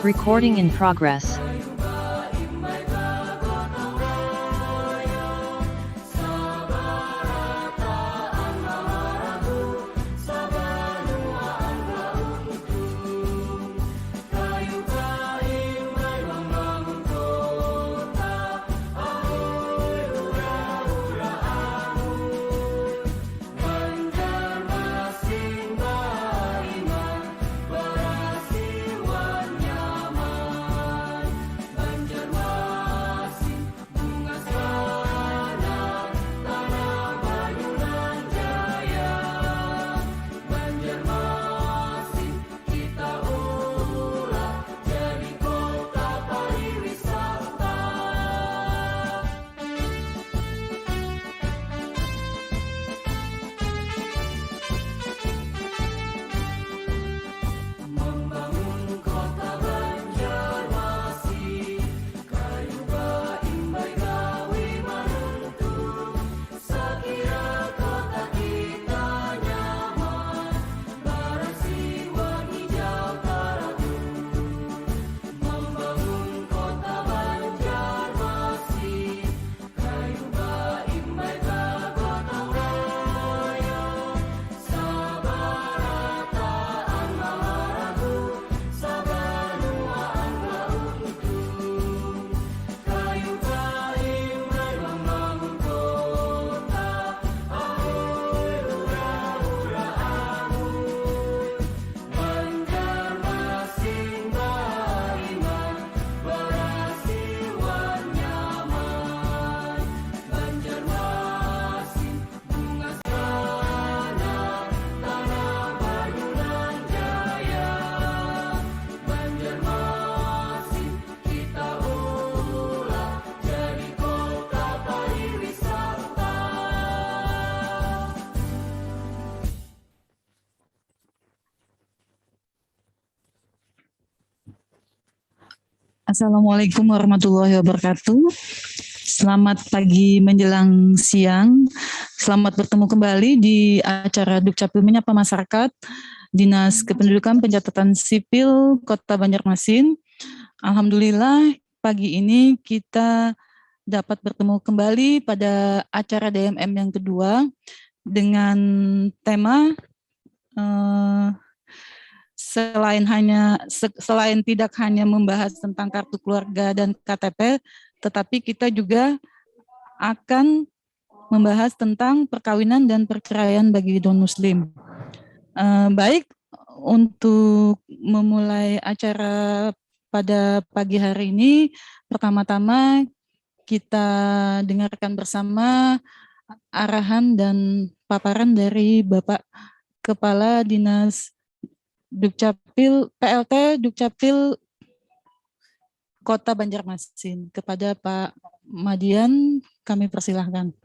Recording in progress. Assalamualaikum warahmatullahi wabarakatuh. Selamat pagi menjelang siang. Selamat bertemu kembali di acara Dukcapil Menyapa Masyarakat Dinas Kependudukan Pencatatan Sipil Kota Banjarmasin. Alhamdulillah pagi ini kita dapat bertemu kembali pada acara DMM yang kedua dengan tema selain tidak hanya membahas tentang kartu keluarga dan KTP, tetapi kita juga akan membahas tentang perkawinan dan perceraian bagi non-muslim. Baik, untuk memulai acara pada pagi hari ini, pertama-tama kita dengarkan bersama arahan dan paparan dari Bapak Kepala Dinas Dukcapil PLT Dukcapil Kota Banjarmasin. Kepada Pak Madian kami persilahkan.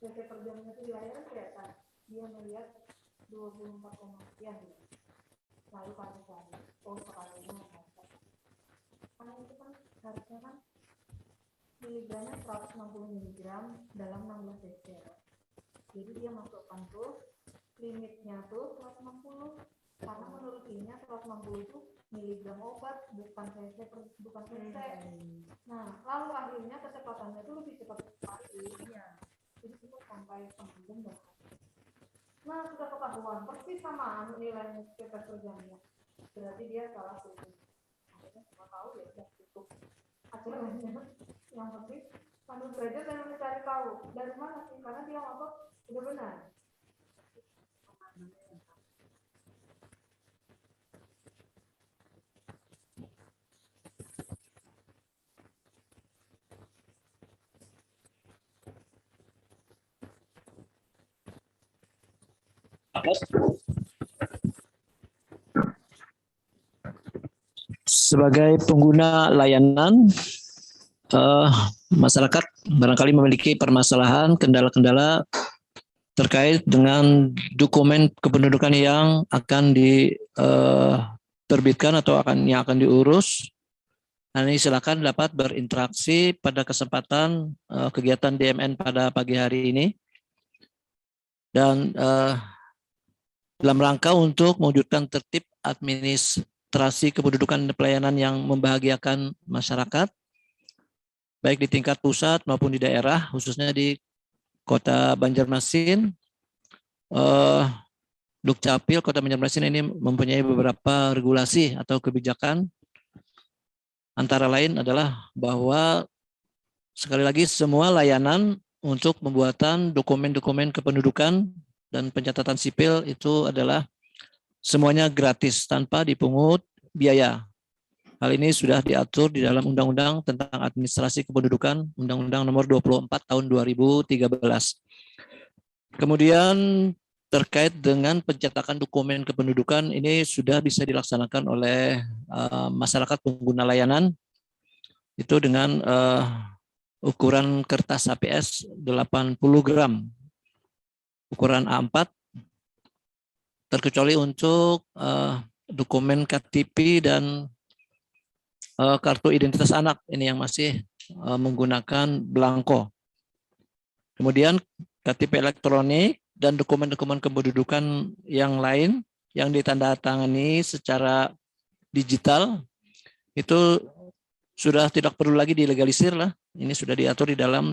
PT per jamnya itu di layar kelihatan dia melihat 24, sekian lalu kali sekalinya karena itu kan harusnya kan miligramnya 160 miligram dalam 16 cc, jadi dia masukkan tuh limitnya tuh 160 karena menurut ininya 160 itu miligram obat bukan cc. Nah lalu akhirnya kecepatannya itu lebih cepat sekali jadi kita sampai 9 jam. Nah sudah ketahuan persis sama nilai PP per jamnya, berarti dia salah tutup. Akhirnya semua tahu ya sudah tutup acaranya. Yang penting sambil belajar dan mencari tahu dari mana sih, karena dia ngomong udah benar. Sebagai pengguna layanan, masyarakat barangkali memiliki permasalahan, kendala-kendala terkait dengan dokumen kependudukan yang akan diterbitkan atau yang akan diurus. Nah, ini silakan dapat berinteraksi pada kesempatan kegiatan DMN pada pagi hari ini. Dan dalam rangka untuk mewujudkan tertib administrasi kependudukan dan pelayanan yang membahagiakan masyarakat, baik di tingkat pusat maupun di daerah, khususnya di Kota Banjarmasin, Dukcapil Kota Banjarmasin ini mempunyai beberapa regulasi atau kebijakan. Antara lain adalah bahwa sekali lagi semua layanan untuk pembuatan dokumen-dokumen kependudukan dan pencatatan sipil itu adalah semuanya gratis tanpa dipungut biaya. Hal ini sudah diatur di dalam Undang-Undang tentang Administrasi Kependudukan, Undang-Undang Nomor 24 Tahun 2013. Kemudian terkait dengan pencetakan dokumen kependudukan ini sudah bisa dilaksanakan oleh masyarakat pengguna layanan itu dengan ukuran kertas HPS 80 gram, ukuran A4, terkecuali untuk dokumen KTP dan kartu identitas anak ini yang masih menggunakan belangko. Kemudian KTP elektronik dan dokumen-dokumen kependudukan yang lain yang ditandatangani secara digital itu sudah tidak perlu lagi dilegalisir lah. Ini sudah diatur di dalam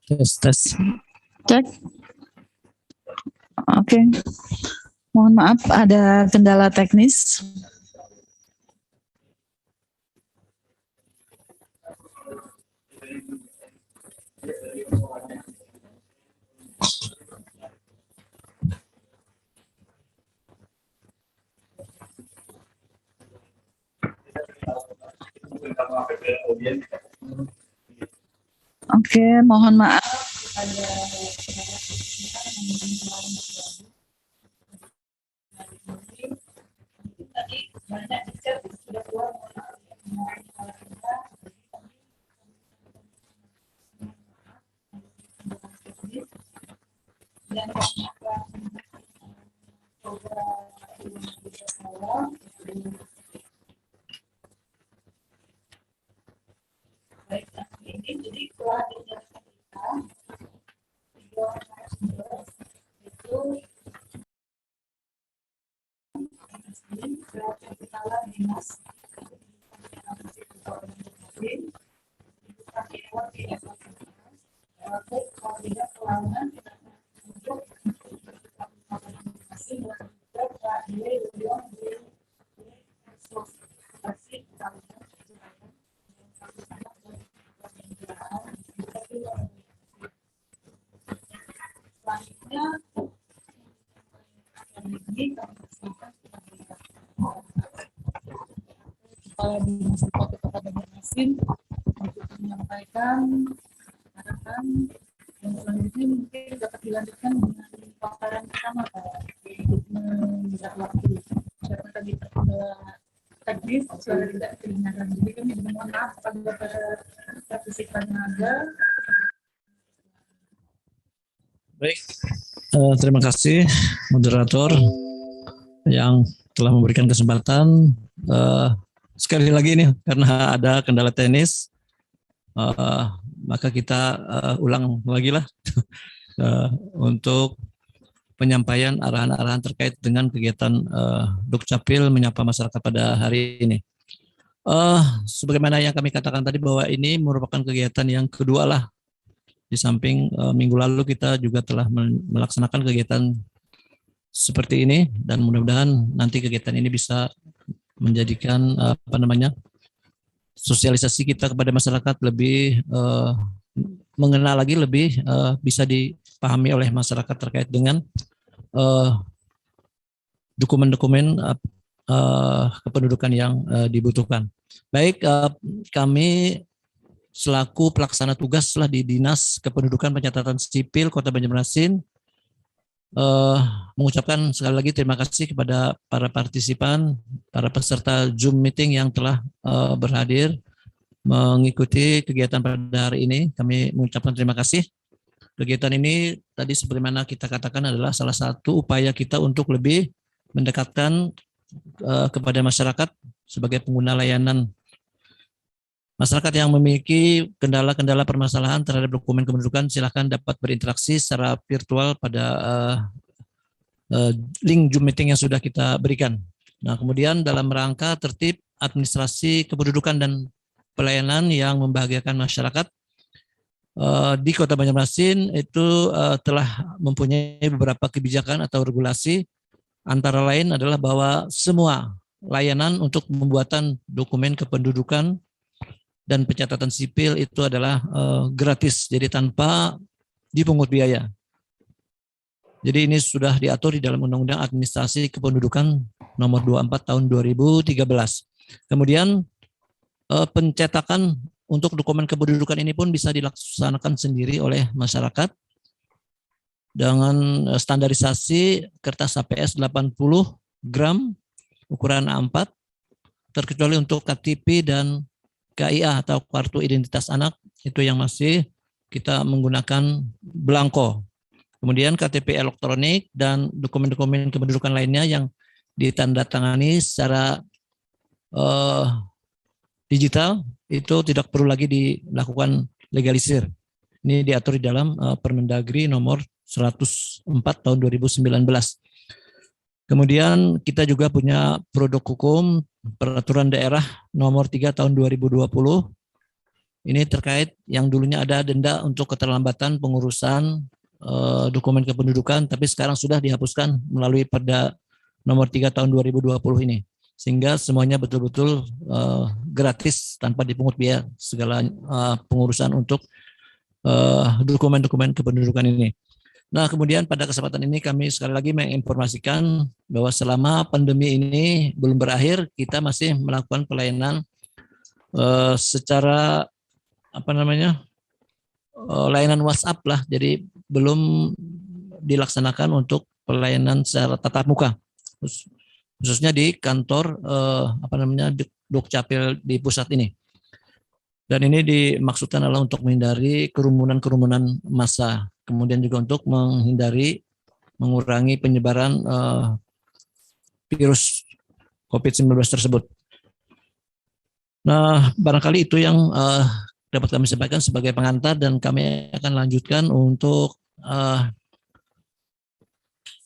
Tes, tes. Cek. Oke. Mohon maaf ada kendala teknis. Oke, mohon maaf. Kepala Dinas Bupati Kota Banjarmasin untuk menyampaikan harapan yang selanjutnya mungkin dapat dilanjutkan dengan paparan pertama Pak untuk menjerat waktu karena tadi terkendala teknis suara tidak kedengaran, jadi kami mohon maaf kepada para partisipan yang ada. Baik, terima kasih moderator yang telah memberikan kesempatan. Sekali lagi ini karena ada kendala teknis, maka kita ulang lagi lah untuk penyampaian arahan-arahan terkait dengan kegiatan Dukcapil menyapa masyarakat pada hari ini. Sebagaimana yang kami katakan tadi bahwa ini merupakan kegiatan yang kedua lah. Di samping minggu lalu kita juga telah melaksanakan kegiatan seperti ini dan mudah-mudahan nanti kegiatan ini bisa menjadikan sosialisasi kita kepada masyarakat lebih mengenal lagi, lebih bisa dipahami oleh masyarakat terkait dengan dokumen-dokumen kependudukan yang dibutuhkan. Baik, kami selaku pelaksana tugas lah di Dinas Kependudukan Pencatatan Sipil Kota Banjarmasin mengucapkan sekali lagi terima kasih kepada para partisipan, para peserta Zoom meeting yang telah berhadir mengikuti kegiatan pada hari ini. Kami mengucapkan terima kasih. Kegiatan ini tadi sebagaimana kita katakan adalah salah satu upaya kita untuk lebih mendekatkan kepada masyarakat sebagai pengguna layanan. Masyarakat yang memiliki kendala-kendala permasalahan terhadap dokumen kependudukan silakan dapat berinteraksi secara virtual pada link Zoom meeting yang sudah kita berikan. Nah, kemudian dalam rangka tertib administrasi kependudukan dan pelayanan yang membahagiakan masyarakat di Kota Banjarmasin itu telah mempunyai beberapa kebijakan atau regulasi, antara lain adalah bahwa semua layanan untuk pembuatan dokumen kependudukan dan pencatatan sipil itu adalah gratis, jadi tanpa dipungut biaya. Jadi ini sudah diatur di dalam Undang-Undang Administrasi Kependudukan Nomor 24 Tahun 2013. Kemudian pencetakan untuk dokumen kependudukan ini pun bisa dilaksanakan sendiri oleh masyarakat dengan standarisasi kertas HPS 80 gram ukuran A4, terkecuali untuk KTP dan KIA atau kartu identitas anak, itu yang masih kita menggunakan belangko. Kemudian KTP elektronik dan dokumen-dokumen kependudukan lainnya yang ditandatangani secara digital itu tidak perlu lagi dilakukan legalisir. Ini diatur di dalam Permendagri nomor 104 tahun 2019. Kemudian kita juga punya produk hukum peraturan daerah nomor 3 tahun 2020. Ini terkait yang dulunya ada denda untuk keterlambatan pengurusan dokumen kependudukan, tapi sekarang sudah dihapuskan melalui Perda nomor 3 tahun 2020 ini. Sehingga semuanya betul-betul gratis tanpa dipungut biaya segala pengurusan untuk dokumen-dokumen kependudukan ini. Nah, kemudian pada kesempatan ini kami sekali lagi menginformasikan bahwa selama pandemi ini belum berakhir, kita masih melakukan pelayanan secara layanan WhatsApp lah. Jadi belum dilaksanakan untuk pelayanan secara tatap muka, khususnya di kantor Dukcapil di pusat ini. Dan ini dimaksudkan adalah untuk menghindari kerumunan massa, kemudian juga untuk mengurangi penyebaran virus COVID-19 tersebut. Nah, barangkali itu yang dapat kami sampaikan sebagai pengantar, dan kami akan lanjutkan untuk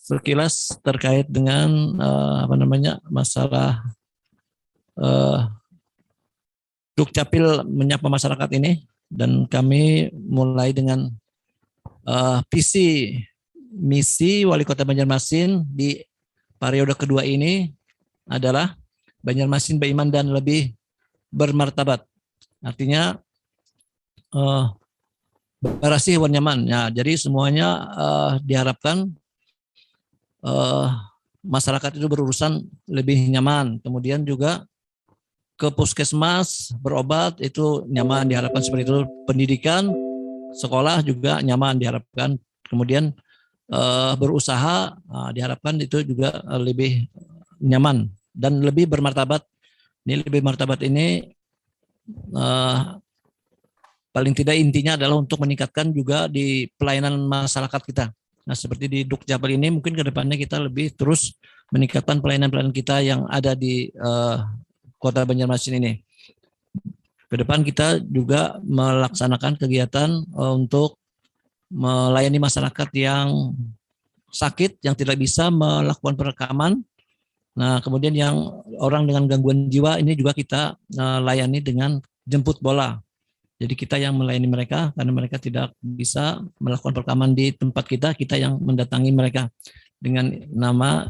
sekilas terkait dengan masalah Dukcapil menyapa masyarakat ini, dan kami mulai dengan visi misi Wali Kota Banjarmasin di periode kedua ini adalah Banjarmasin beriman dan lebih bermartabat. Artinya berasih wan nyaman. Ya, jadi semuanya diharapkan masyarakat itu berurusan lebih nyaman. Kemudian juga ke puskesmas berobat itu nyaman, diharapkan seperti itu. Pendidikan sekolah juga nyaman diharapkan. Kemudian berusaha diharapkan itu juga lebih nyaman dan lebih bermartabat. Ini lebih martabat ini paling tidak intinya adalah untuk meningkatkan juga di pelayanan masyarakat kita. Nah, seperti di Dukcapil ini mungkin ke depannya kita lebih terus meningkatkan pelayanan-pelayanan kita yang ada di Kota Banjarmasin ini. Ke depan kita juga melaksanakan kegiatan untuk melayani masyarakat yang sakit, yang tidak bisa melakukan perekaman. Nah, kemudian yang orang dengan gangguan jiwa ini juga kita layani dengan jemput bola. Jadi kita yang melayani mereka karena mereka tidak bisa melakukan perekaman di tempat kita, kita yang mendatangi mereka dengan nama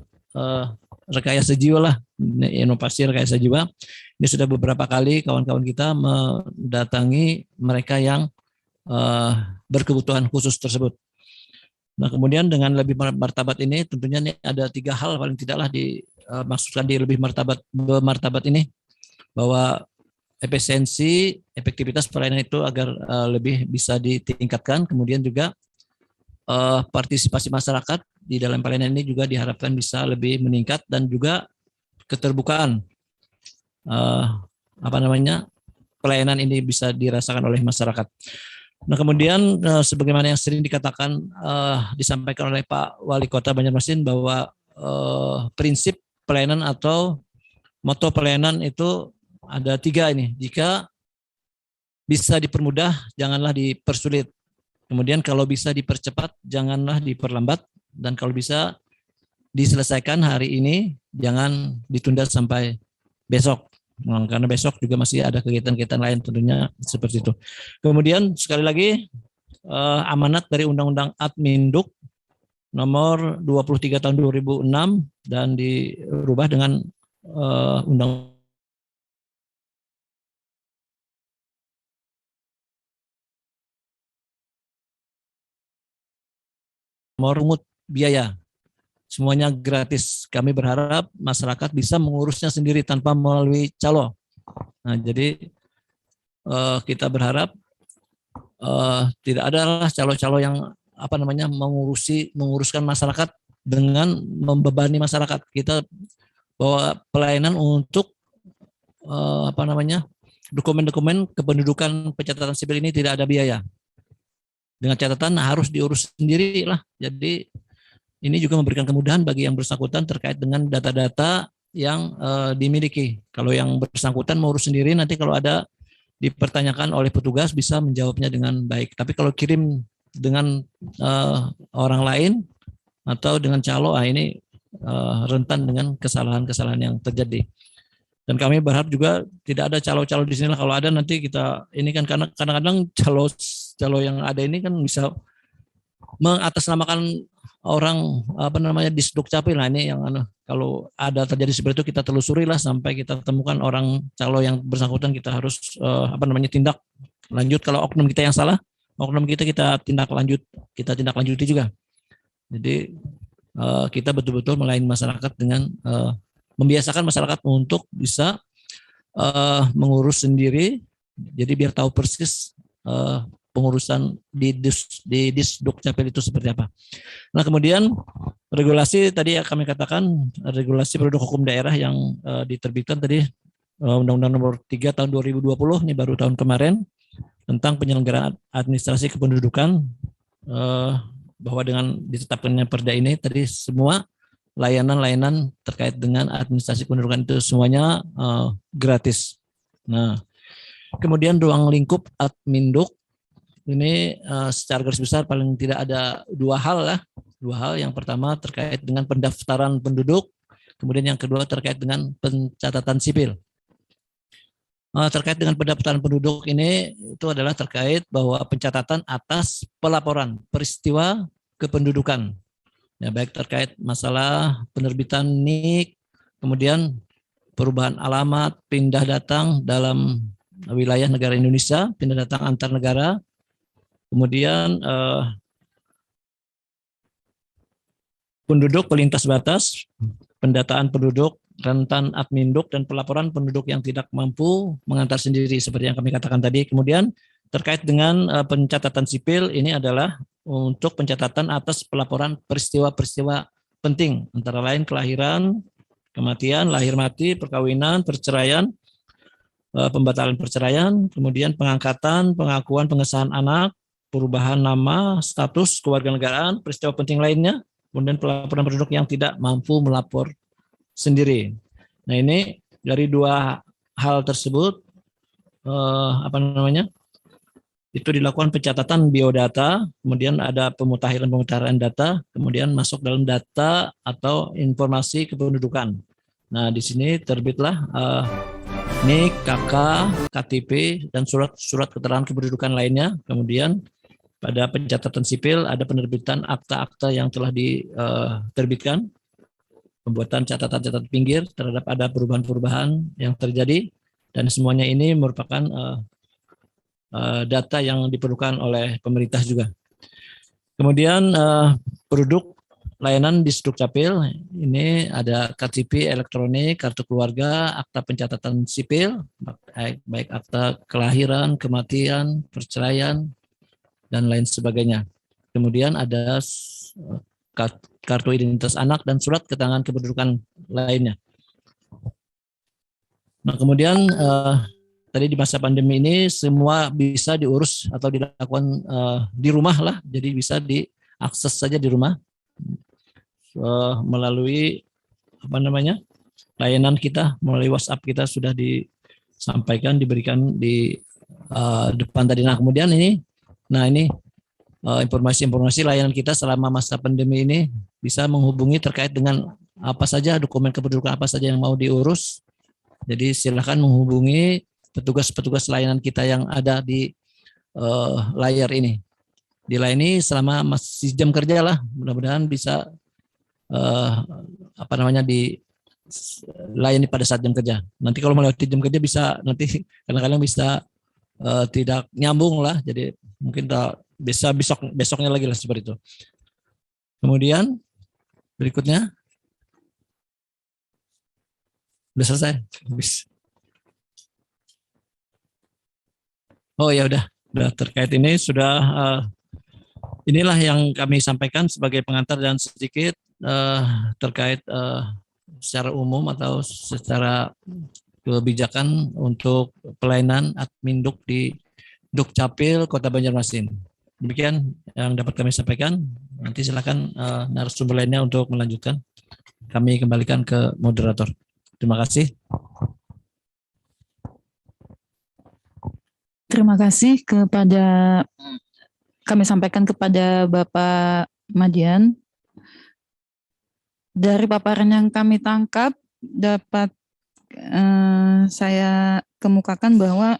rekayasa jiwa lah, inovasi rekayasa jiwa. Ini sudah beberapa kali kawan-kawan kita mendatangi mereka yang berkebutuhan khusus tersebut. Nah, kemudian dengan lebih martabat ini tentunya ini ada 3 hal paling tidaklah dimaksudkan di lebih martabat ini, bahwa efisiensi, efektivitas pelayanan itu agar lebih bisa ditingkatkan. Kemudian juga partisipasi masyarakat di dalam pelayanan ini juga diharapkan bisa lebih meningkat, dan juga keterbukaan pelayanan ini bisa dirasakan oleh masyarakat. Nah, kemudian sebagaimana yang sering dikatakan disampaikan oleh Pak Wali Kota Banjarmasin bahwa prinsip pelayanan atau moto pelayanan itu ada 3 ini. Jika bisa dipermudah, janganlah dipersulit. Kemudian kalau bisa dipercepat, janganlah diperlambat. Dan kalau bisa diselesaikan hari ini, jangan ditunda sampai besok. Karena besok juga masih ada kegiatan-kegiatan lain tentunya seperti itu. Kemudian sekali lagi amanat dari Undang-Undang Adminduk nomor 23 tahun 2006 dan dirubah dengan Undang mengut biaya. Semuanya gratis. Kami berharap masyarakat bisa mengurusnya sendiri tanpa melalui calo. Nah, jadi kita berharap tidak adalah calo-calo yang menguruskan masyarakat dengan membebani masyarakat. Kita bawa pelayanan untuk dokumen-dokumen kependudukan pencatatan sipil ini tidak ada biaya. Dengan catatan harus diurus sendiri lah. Jadi ini juga memberikan kemudahan bagi yang bersangkutan terkait dengan data-data yang dimiliki. Kalau yang bersangkutan mau urus sendiri, nanti kalau ada dipertanyakan oleh petugas bisa menjawabnya dengan baik. Tapi kalau kirim dengan orang lain atau dengan calo, ini rentan dengan kesalahan-kesalahan yang terjadi. Dan kami berharap juga tidak ada calo-calo di sini. Kalau ada nanti kita ini kan, karena kadang-kadang calo yang ada ini kan bisa mengatasnamakan orang di Sdukcapil. Nah ini yang kalau ada terjadi seperti itu kita telusuri lah sampai kita temukan orang calo yang bersangkutan, kita harus tindak lanjut. Kalau oknum kita yang salah, oknum kita tindak lanjuti juga. Jadi kita betul-betul melayani masyarakat dengan membiasakan masyarakat untuk bisa mengurus sendiri. Jadi biar tahu persis pengurusan di Disdukcapil itu seperti apa. Nah kemudian regulasi tadi kami katakan, regulasi produk hukum daerah yang diterbitkan tadi, Undang-Undang Nomor 3 Tahun 2020, ini baru tahun kemarin, tentang penyelenggaraan administrasi kependudukan, bahwa dengan ditetapkannya perda ini tadi semua layanan-layanan terkait dengan administrasi kependudukan itu semuanya gratis. Nah kemudian ruang lingkup Adminduk ini secara garis besar paling tidak ada dua hal. Yang pertama terkait dengan pendaftaran penduduk, kemudian yang kedua terkait dengan pencatatan sipil. Terkait dengan pendaftaran penduduk ini itu adalah terkait bahwa pencatatan atas pelaporan peristiwa kependudukan, ya, baik terkait masalah penerbitan NIK, kemudian perubahan alamat, pindah datang dalam wilayah negara Indonesia, pindah datang antar negara, kemudian penduduk pelintas batas, pendataan penduduk, rentan Adminduk, dan pelaporan penduduk yang tidak mampu mengantar sendiri seperti yang kami katakan tadi. Kemudian terkait dengan pencatatan sipil, ini adalah untuk pencatatan atas pelaporan peristiwa-peristiwa penting, antara lain kelahiran, kematian, lahir mati, perkawinan, perceraian, pembatalan perceraian, kemudian pengangkatan, pengakuan, pengesahan anak, perubahan nama, status kewarganegaraan, peristiwa penting lainnya, kemudian pelaporan penduduk yang tidak mampu melapor sendiri. Nah ini dari dua hal tersebut itu dilakukan pencatatan biodata, kemudian ada pemutahiran data, kemudian masuk dalam data atau informasi kependudukan. Nah di sini terbitlah NIK, KK, KTP, dan surat keterangan kependudukan lainnya. Kemudian pada pencatatan sipil ada penerbitan akta-akta yang telah diterbitkan, pembuatan catatan-catatan pinggir terhadap ada perubahan-perubahan yang terjadi, dan semuanya ini merupakan data yang diperlukan oleh pemerintah juga. Kemudian produk layanan di Sdukcapil ini ada KTP elektronik, kartu keluarga, akta pencatatan sipil, baik akta kelahiran, kematian, perceraian, dan lain sebagainya. Kemudian ada kartu identitas anak dan surat keterangan kependudukan lainnya. Nah kemudian tadi di masa pandemi ini semua bisa diurus atau dilakukan di rumah lah, jadi bisa diakses saja di rumah melalui layanan kita, melalui WhatsApp kita sudah disampaikan, diberikan di depan tadi. Nah kemudian ini informasi-informasi layanan kita selama masa pandemi ini, bisa menghubungi terkait dengan apa saja dokumen kependudukan apa saja yang mau diurus. Jadi silakan menghubungi petugas-petugas layanan kita yang ada di layar ini. Dilayani selama masih jam kerja lah, mudah-mudahan bisa dilayani pada saat jam kerja. Nanti kalau melewati jam kerja bisa, nanti kadang-kadang bisa tidak nyambung lah, jadi mungkin bisa besoknya lagi lah seperti itu. Kemudian berikutnya udah selesai. Oh ya udah terkait ini sudah inilah yang kami sampaikan sebagai pengantar dan sedikit terkait secara umum atau secara kebijakan untuk pelayanan Adminduk di Dukcapil Kota Banjarmasin. Demikian yang dapat kami sampaikan. Nanti silakan narasumber lainnya untuk melanjutkan. Kami kembalikan ke moderator. Terima kasih. Terima kasih kami sampaikan kepada Bapak Madian. Dari paparan yang kami tangkap dapat saya kemukakan bahwa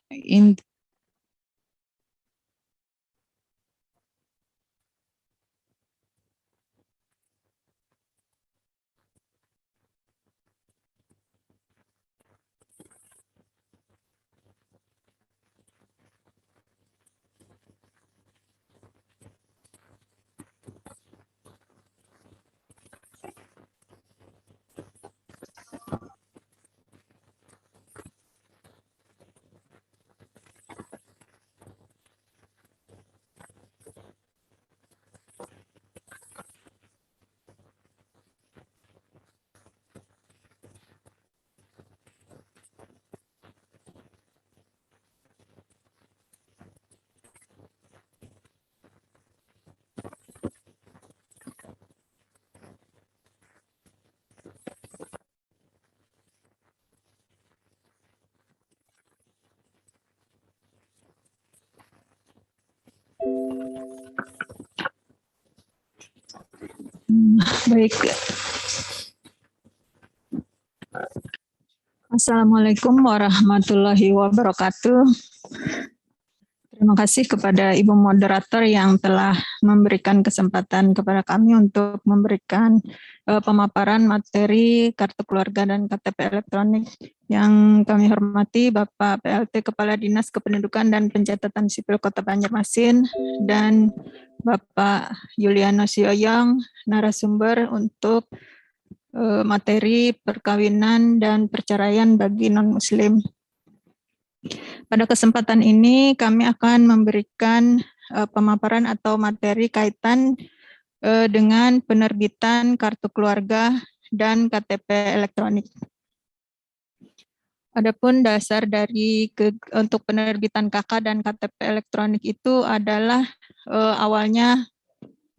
baik. Assalamualaikum warahmatullahi wabarakatuh. Terima kasih kepada Ibu Moderator yang telah memberikan kesempatan kepada kami untuk memberikan pemaparan materi kartu keluarga dan KTP elektronik. Yang kami hormati Bapak PLT Kepala Dinas Kependudukan dan Pencatatan Sipil Kota Banjarmasin dan Bapak Yuliano Sioyong, narasumber untuk materi perkawinan dan perceraian bagi non-muslim. Pada kesempatan ini kami akan memberikan pemaparan atau materi kaitan dengan penerbitan kartu keluarga dan KTP elektronik. Adapun dasar untuk penerbitan KK dan KTP elektronik itu adalah awalnya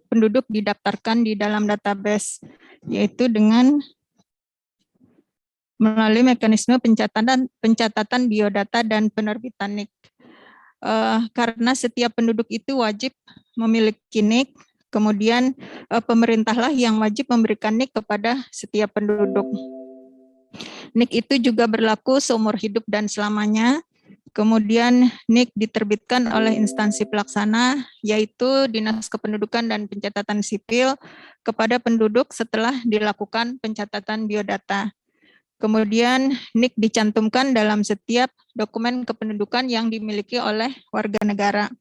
penduduk didaftarkan di dalam database, yaitu dengan melalui mekanisme pencatatan biodata dan penerbitan NIK. Karena setiap penduduk itu wajib memiliki NIK, kemudian pemerintahlah yang wajib memberikan NIK kepada setiap penduduk. NIK itu juga berlaku seumur hidup dan selamanya. Kemudian NIK diterbitkan oleh instansi pelaksana, yaitu Dinas Kependudukan dan Pencatatan Sipil kepada penduduk setelah dilakukan pencatatan biodata. Kemudian NIK dicantumkan dalam setiap dokumen kependudukan yang dimiliki oleh warga negara.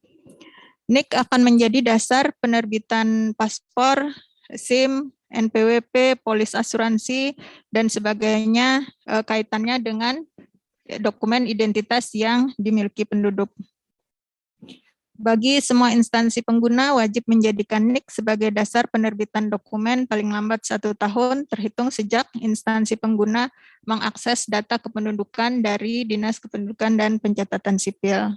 NIK akan menjadi dasar penerbitan paspor, SIM, NPWP, polis asuransi, dan sebagainya kaitannya dengan dokumen identitas yang dimiliki penduduk. Bagi semua instansi pengguna wajib menjadikan NIK sebagai dasar penerbitan dokumen paling lambat 1 tahun terhitung sejak instansi pengguna mengakses data kependudukan dari Dinas Kependudukan dan Pencatatan Sipil.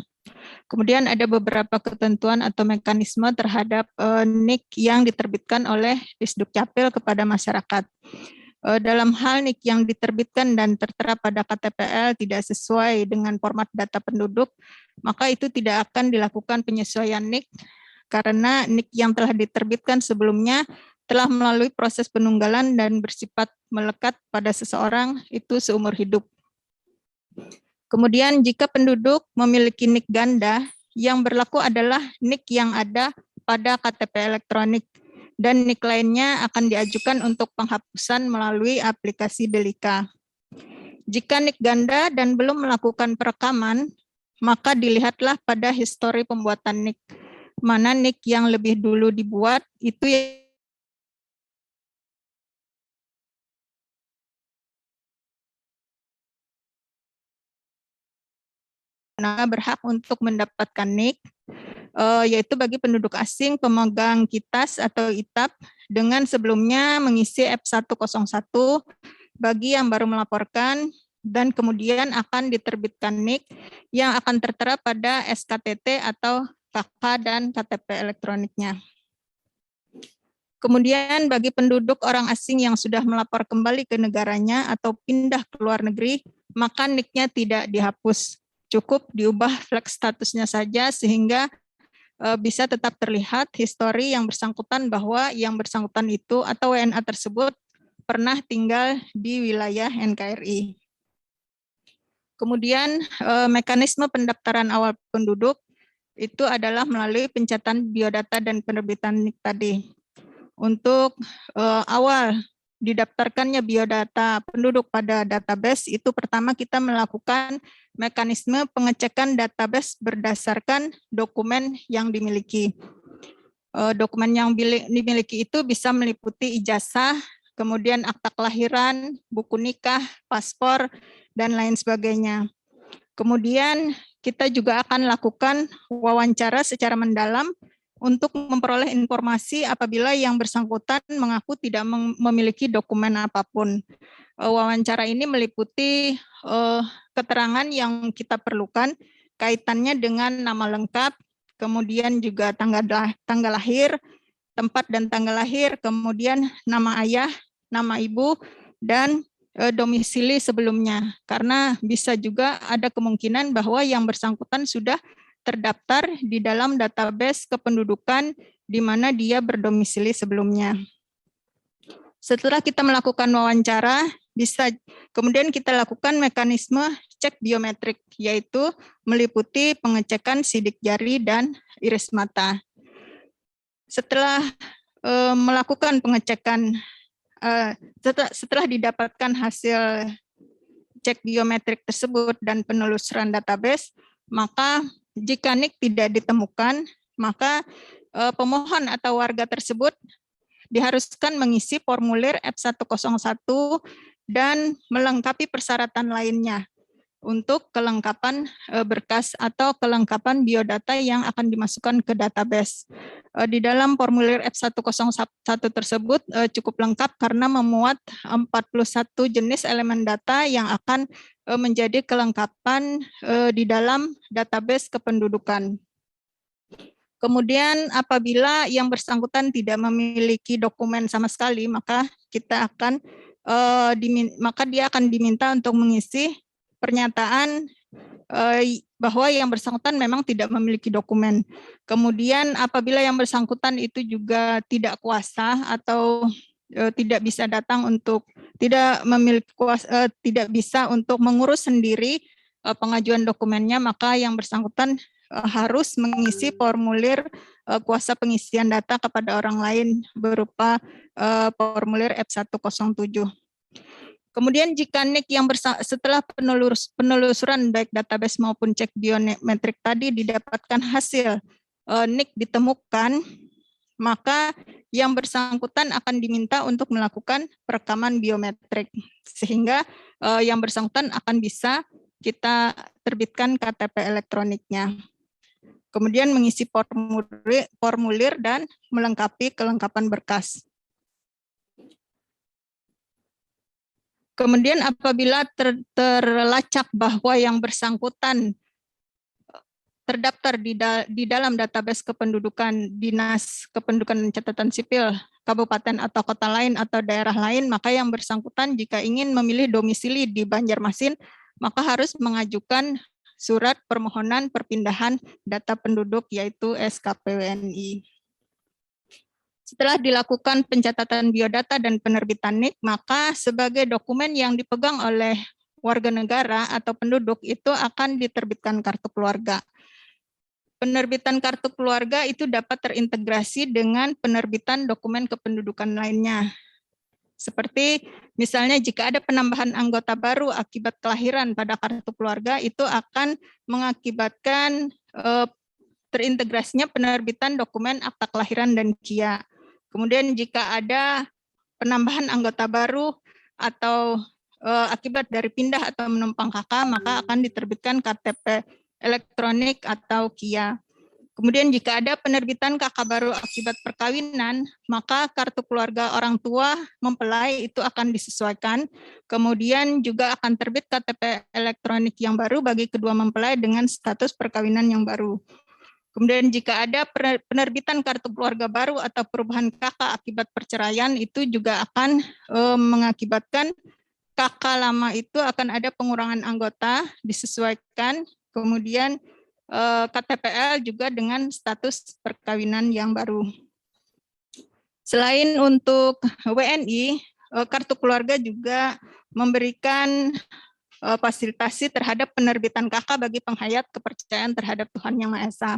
Kemudian ada beberapa ketentuan atau mekanisme terhadap NIK yang diterbitkan oleh Disdukcapil kepada masyarakat. Dalam hal NIK yang diterbitkan dan tertera pada KTPL tidak sesuai dengan format data penduduk, maka itu tidak akan dilakukan penyesuaian NIK karena NIK yang telah diterbitkan sebelumnya telah melalui proses penunggalan dan bersifat melekat pada seseorang itu seumur hidup. Kemudian jika penduduk memiliki NIK ganda, yang berlaku adalah NIK yang ada pada KTP elektronik, dan NIK lainnya akan diajukan untuk penghapusan melalui aplikasi Delika. Jika NIK ganda dan belum melakukan perekaman, maka dilihatlah pada histori pembuatan NIK. Mana NIK yang lebih dulu dibuat, itu berhak untuk mendapatkan NIK, yaitu bagi penduduk asing pemegang KITAS atau ITAP dengan sebelumnya mengisi F101 bagi yang baru melaporkan, dan kemudian akan diterbitkan NIK yang akan tertera pada SKTT atau KK dan KTP elektroniknya. Kemudian bagi penduduk orang asing yang sudah melapor kembali ke negaranya atau pindah ke luar negeri, maka NIK-nya tidak dihapus. cukup diubah flag statusnya saja sehingga bisa tetap terlihat histori yang bersangkutan bahwa yang bersangkutan itu atau WNA tersebut pernah tinggal di wilayah NKRI. Kemudian mekanisme pendaftaran awal penduduk itu adalah melalui pencatatan biodata dan penerbitan NIK tadi. Untuk awal didaftarkannya biodata penduduk pada database, itu pertama kita melakukan mekanisme pengecekan database berdasarkan dokumen yang dimiliki. Dokumen yang dimiliki itu bisa meliputi ijazah, kemudian akta kelahiran, buku nikah, paspor, dan lain sebagainya. Kemudian kita juga akan lakukan wawancara secara mendalam untuk memperoleh informasi apabila yang bersangkutan mengaku tidak memiliki dokumen apapun. Wawancara ini meliputi keterangan yang kita perlukan kaitannya dengan nama lengkap, kemudian juga tanggal lahir, tempat dan tanggal lahir, kemudian nama ayah, nama ibu, dan domisili sebelumnya, karena bisa juga ada kemungkinan bahwa yang bersangkutan sudah terdaftar di dalam database kependudukan di mana dia berdomisili sebelumnya. Setelah kita melakukan wawancara, kemudian kita lakukan mekanisme cek biometrik, yaitu meliputi pengecekan sidik jari dan iris mata. Setelah melakukan pengecekan, setelah didapatkan hasil cek biometrik tersebut dan penelusuran database, maka jika NIK tidak ditemukan, maka pemohon atau warga tersebut diharuskan mengisi formulir F101 dan melengkapi persyaratan lainnya untuk kelengkapan berkas atau kelengkapan biodata yang akan dimasukkan ke database. Di dalam formulir F101 tersebut cukup lengkap karena memuat 41 jenis elemen data yang akan menjadi kelengkapan di dalam database kependudukan. Kemudian apabila yang bersangkutan tidak memiliki dokumen sama sekali, maka dia akan diminta untuk mengisi pernyataan bahwa yang bersangkutan memang tidak memiliki dokumen. Kemudian apabila yang bersangkutan itu juga tidak kuasa atau tidak bisa datang untuk tidak memiliki kuasa, tidak bisa untuk mengurus sendiri pengajuan dokumennya, maka yang bersangkutan harus mengisi formulir kuasa pengisian data kepada orang lain berupa formulir F107. Kemudian jika NIK yang setelah penelusuran baik database maupun cek biometrik tadi didapatkan hasil NIK ditemukan, maka yang bersangkutan akan diminta untuk melakukan perekaman biometrik, sehingga yang bersangkutan akan bisa kita terbitkan KTP elektroniknya. Kemudian mengisi formulir dan melengkapi kelengkapan berkas. Kemudian apabila terlacak bahwa yang bersangkutan terdaftar di dalam database kependudukan Dinas Kependudukan dan Catatan Sipil kabupaten atau kota lain atau daerah lain, maka yang bersangkutan jika ingin memilih domisili di Banjarmasin, maka harus mengajukan surat permohonan perpindahan data penduduk yaitu SKPWNI. Setelah dilakukan pencatatan biodata dan penerbitan NIK, maka sebagai dokumen yang dipegang oleh warga negara atau penduduk itu akan diterbitkan kartu keluarga. Penerbitan kartu keluarga itu dapat terintegrasi dengan penerbitan dokumen kependudukan lainnya. Seperti misalnya jika ada penambahan anggota baru akibat kelahiran pada kartu keluarga, itu akan mengakibatkan terintegrasinya penerbitan dokumen akta kelahiran dan KIA. Kemudian jika ada penambahan anggota baru atau akibat dari pindah atau menumpang kakak, maka akan diterbitkan KTP elektronik atau KIA. Kemudian jika ada penerbitan kakak baru akibat perkawinan, maka kartu keluarga orang tua mempelai itu akan disesuaikan. Kemudian juga akan terbit KTP elektronik yang baru bagi kedua mempelai dengan status perkawinan yang baru. Kemudian jika ada penerbitan kartu keluarga baru atau perubahan kakak akibat perceraian, itu juga akan mengakibatkan kakak lama itu akan ada pengurangan anggota disesuaikan. kemudian KTPL juga dengan status perkawinan yang baru. Selain untuk WNI, kartu keluarga juga memberikan fasilitasi terhadap penerbitan KK bagi penghayat kepercayaan terhadap Tuhan Yang Maha Esa.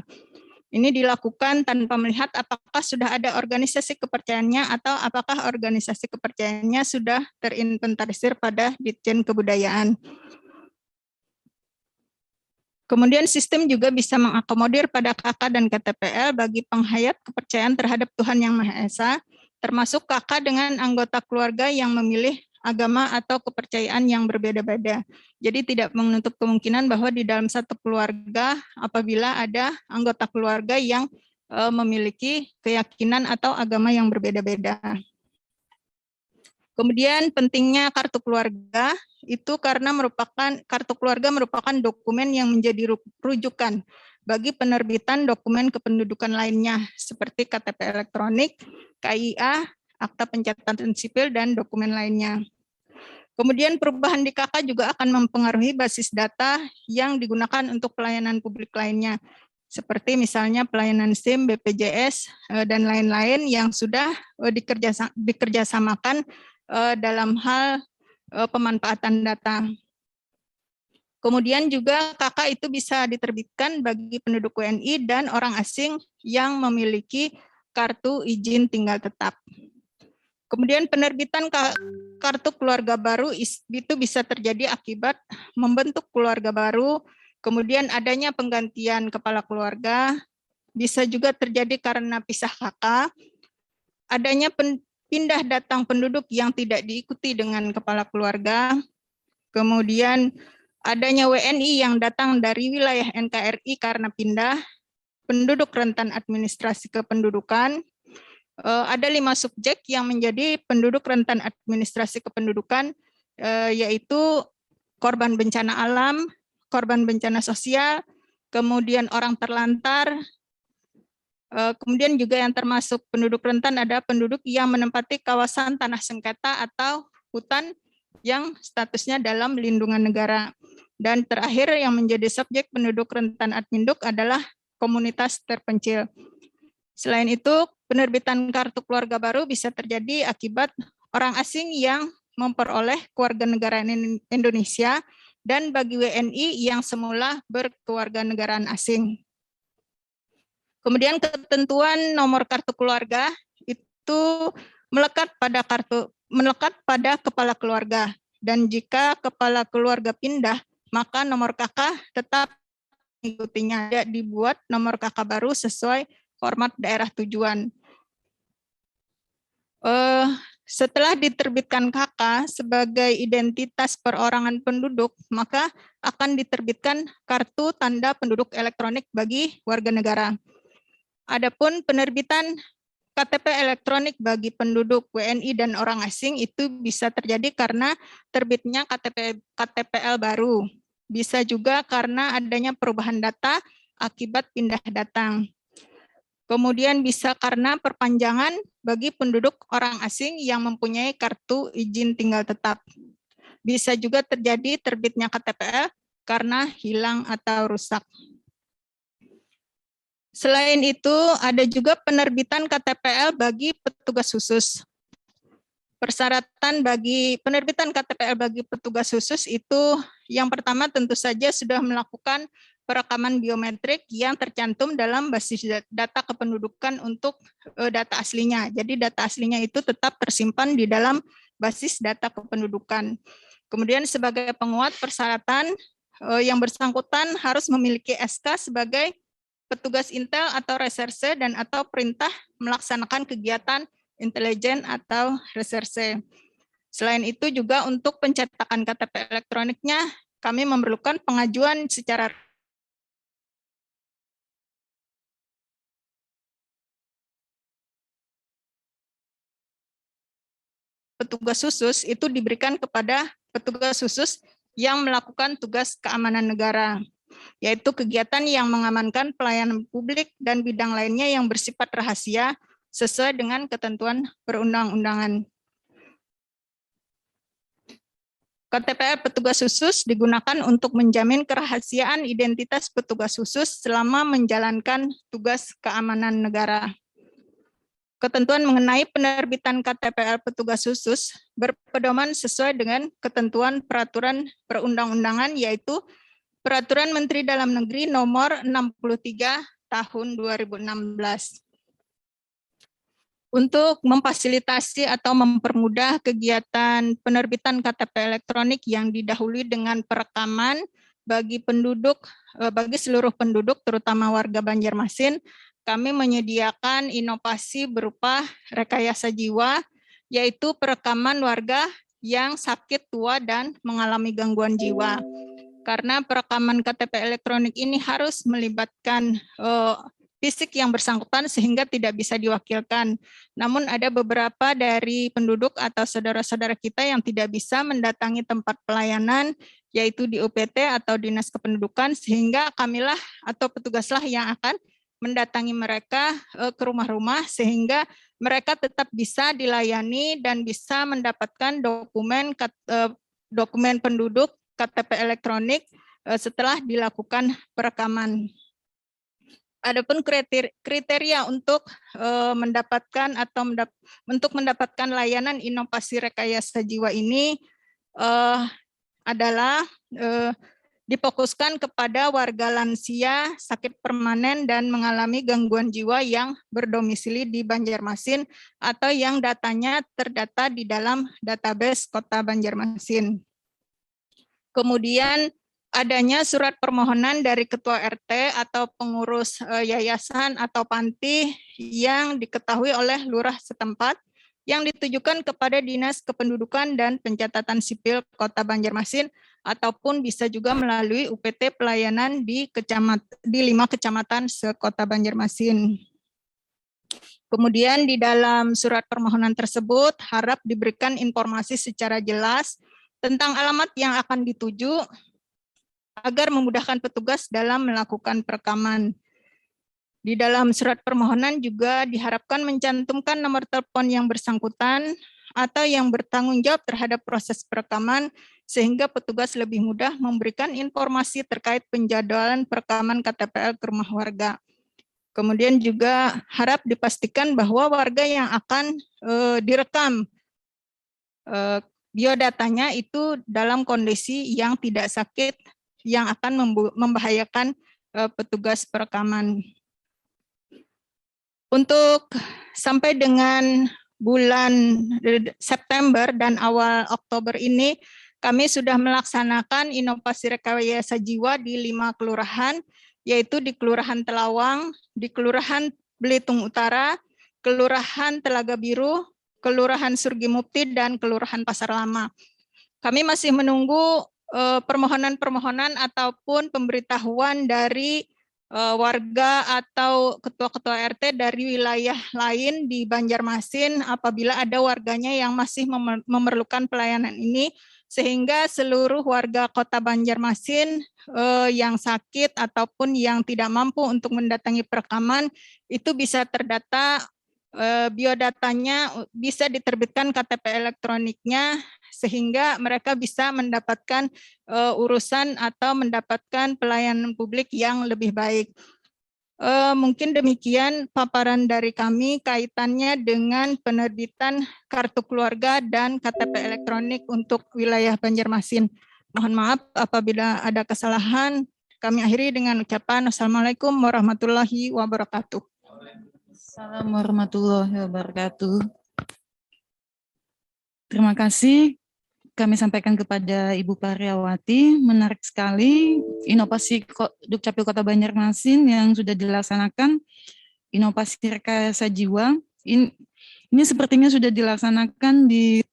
Ini dilakukan tanpa melihat apakah sudah ada organisasi kepercayaannya atau apakah organisasi kepercayaannya sudah terinventarisir pada Ditjen Kebudayaan. Kemudian sistem juga bisa mengakomodir pada KK dan KTPL bagi penghayat kepercayaan terhadap Tuhan Yang Maha Esa, termasuk KK dengan anggota keluarga yang memilih agama atau kepercayaan yang berbeda-beda. Jadi tidak menutup kemungkinan bahwa di dalam satu keluarga apabila ada anggota keluarga yang memiliki keyakinan atau agama yang berbeda-beda. Kemudian pentingnya kartu keluarga itu karena kartu keluarga merupakan dokumen yang menjadi rujukan bagi penerbitan dokumen kependudukan lainnya seperti KTP elektronik, KIA, akta pencatatan sipil, dan dokumen lainnya. Kemudian perubahan di KK juga akan mempengaruhi basis data yang digunakan untuk pelayanan publik lainnya, seperti misalnya pelayanan SIM, BPJS, dan lain-lain yang sudah dikerjasamakan dalam hal pemanfaatan data. Kemudian juga KK itu bisa diterbitkan bagi penduduk WNI dan orang asing yang memiliki kartu izin tinggal tetap. Kemudian penerbitan kartu keluarga baru itu bisa terjadi akibat membentuk keluarga baru, kemudian adanya penggantian kepala keluarga, bisa juga terjadi karena pisah KK, adanya pindah datang penduduk yang tidak diikuti dengan kepala keluarga, kemudian adanya WNI yang datang dari wilayah NKRI karena pindah, penduduk rentan administrasi kependudukan, ada 5 subjek yang menjadi penduduk rentan administrasi kependudukan, yaitu korban bencana alam, korban bencana sosial, kemudian orang terlantar, kemudian juga yang termasuk penduduk rentan ada penduduk yang menempati kawasan tanah sengketa atau hutan yang statusnya dalam lindungan negara. Dan terakhir yang menjadi subjek penduduk rentan adminduk adalah komunitas terpencil. Selain itu, penerbitan kartu keluarga baru bisa terjadi akibat orang asing yang memperoleh kewarganegaraan Indonesia dan bagi WNI yang semula berkewarganegaraan asing. Kemudian ketentuan nomor kartu keluarga itu melekat pada kepala keluarga, dan jika kepala keluarga pindah, maka nomor KK tetap mengikutinya. Dibuat nomor KK baru sesuai format daerah tujuan. Setelah diterbitkan KK sebagai identitas perorangan penduduk, maka akan diterbitkan kartu tanda penduduk elektronik bagi warga negara. Adapun penerbitan KTP elektronik bagi penduduk WNI dan orang asing itu bisa terjadi karena terbitnya KTPL baru. Bisa juga karena adanya perubahan data akibat pindah datang. Kemudian bisa karena perpanjangan bagi penduduk orang asing yang mempunyai kartu izin tinggal tetap. Bisa juga terjadi terbitnya KTPL karena hilang atau rusak. Selain itu, ada juga penerbitan KTPL bagi petugas khusus. Persyaratan bagi penerbitan KTPL bagi petugas khusus itu yang pertama tentu saja sudah melakukan perekaman biometrik yang tercantum dalam basis data kependudukan untuk data aslinya. Jadi data aslinya itu tetap tersimpan di dalam basis data kependudukan. Kemudian sebagai penguat persyaratan, yang bersangkutan harus memiliki SK sebagai petugas intel atau reserse dan atau perintah melaksanakan kegiatan intelijen atau reserse. Selain itu juga untuk pencetakan KTP elektroniknya, kami memerlukan pengajuan secara petugas khusus itu diberikan kepada petugas khusus yang melakukan tugas keamanan negara, yaitu kegiatan yang mengamankan pelayanan publik dan bidang lainnya yang bersifat rahasia sesuai dengan ketentuan perundang-undangan. KTPL petugas khusus digunakan untuk menjamin kerahasiaan identitas petugas khusus selama menjalankan tugas keamanan negara. Ketentuan mengenai penerbitan KTPL petugas khusus berpedoman sesuai dengan ketentuan peraturan perundang-undangan, yaitu Peraturan Menteri Dalam Negeri Nomor 63 Tahun 2016. Untuk memfasilitasi atau mempermudah kegiatan penerbitan KTP elektronik yang didahului dengan perekaman bagi seluruh penduduk, terutama warga Banjarmasin, kami menyediakan inovasi berupa rekayasa jiwa, yaitu perekaman warga yang sakit, tua, dan mengalami gangguan jiwa. Karena perekaman KTP elektronik ini harus melibatkan fisik yang bersangkutan sehingga tidak bisa diwakilkan. Namun ada beberapa dari penduduk atau saudara-saudara kita yang tidak bisa mendatangi tempat pelayanan, yaitu di UPT atau Dinas Kependudukan, sehingga kamilah atau petugaslah yang akan mendatangi mereka ke rumah-rumah sehingga mereka tetap bisa dilayani dan bisa mendapatkan dokumen penduduk KTP elektronik setelah dilakukan perekaman. Adapun kriteria untuk mendapatkan layanan inovasi rekayasa jiwa ini adalah difokuskan kepada warga lansia, sakit permanen, dan mengalami gangguan jiwa yang berdomisili di Banjarmasin atau yang datanya terdata di dalam database Kota Banjarmasin. Kemudian adanya surat permohonan dari ketua RT atau pengurus yayasan atau panti yang diketahui oleh lurah setempat yang ditujukan kepada Dinas Kependudukan dan Pencatatan Sipil Kota Banjarmasin ataupun bisa juga melalui UPT pelayanan di 5 kecamatan sekota Banjarmasin. Kemudian di dalam surat permohonan tersebut harap diberikan informasi secara jelas tentang alamat yang akan dituju agar memudahkan petugas dalam melakukan perekaman. Di dalam surat permohonan juga diharapkan mencantumkan nomor telepon yang bersangkutan atau yang bertanggung jawab terhadap proses perekaman sehingga petugas lebih mudah memberikan informasi terkait penjadwalan perekaman KTPL ke rumah warga. Kemudian juga harap dipastikan bahwa warga yang akan direkam biodatanya itu dalam kondisi yang tidak sakit yang akan membahayakan petugas perekaman. Untuk sampai dengan bulan September dan awal Oktober ini, kami sudah melaksanakan inovasi rekayasa jiwa di 5 kelurahan, yaitu di Kelurahan Telawang, di Kelurahan Belitung Utara, Kelurahan Telaga Biru, Kelurahan Surgi Mukti, dan Kelurahan Pasar Lama. Kami masih menunggu permohonan-permohonan ataupun pemberitahuan dari warga atau ketua-ketua RT dari wilayah lain di Banjarmasin apabila ada warganya yang masih memerlukan pelayanan ini, sehingga seluruh warga Kota Banjarmasin yang sakit ataupun yang tidak mampu untuk mendatangi perekaman itu bisa terdata biodatanya, bisa diterbitkan KTP elektroniknya sehingga mereka bisa mendapatkan urusan atau mendapatkan pelayanan publik yang lebih baik. Mungkin demikian paparan dari kami kaitannya dengan penerbitan kartu keluarga dan KTP elektronik untuk wilayah Banjarmasin. Mohon maaf apabila ada kesalahan. Kami akhiri dengan ucapan Assalamualaikum warahmatullahi wabarakatuh. Assalamualaikum warahmatullahi wabarakatuh. Terima kasih kami sampaikan kepada Ibu Paryawati, menarik sekali inovasi Dukcapil Kota Banjarmasin yang sudah dilaksanakan, inovasi rekayasa jiwa. Ini sepertinya sudah dilaksanakan di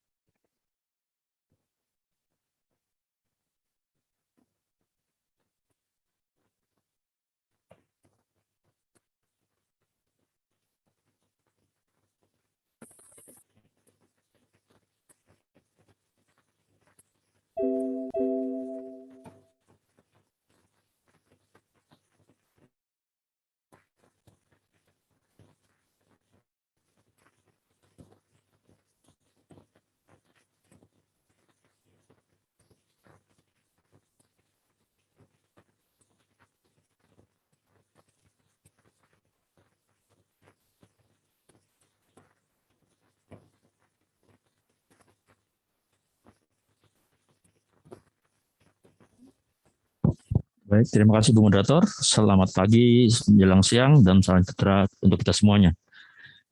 Baik, terima kasih Bu Moderator. Selamat pagi, menjelang siang, dan salam sejahtera untuk kita semuanya.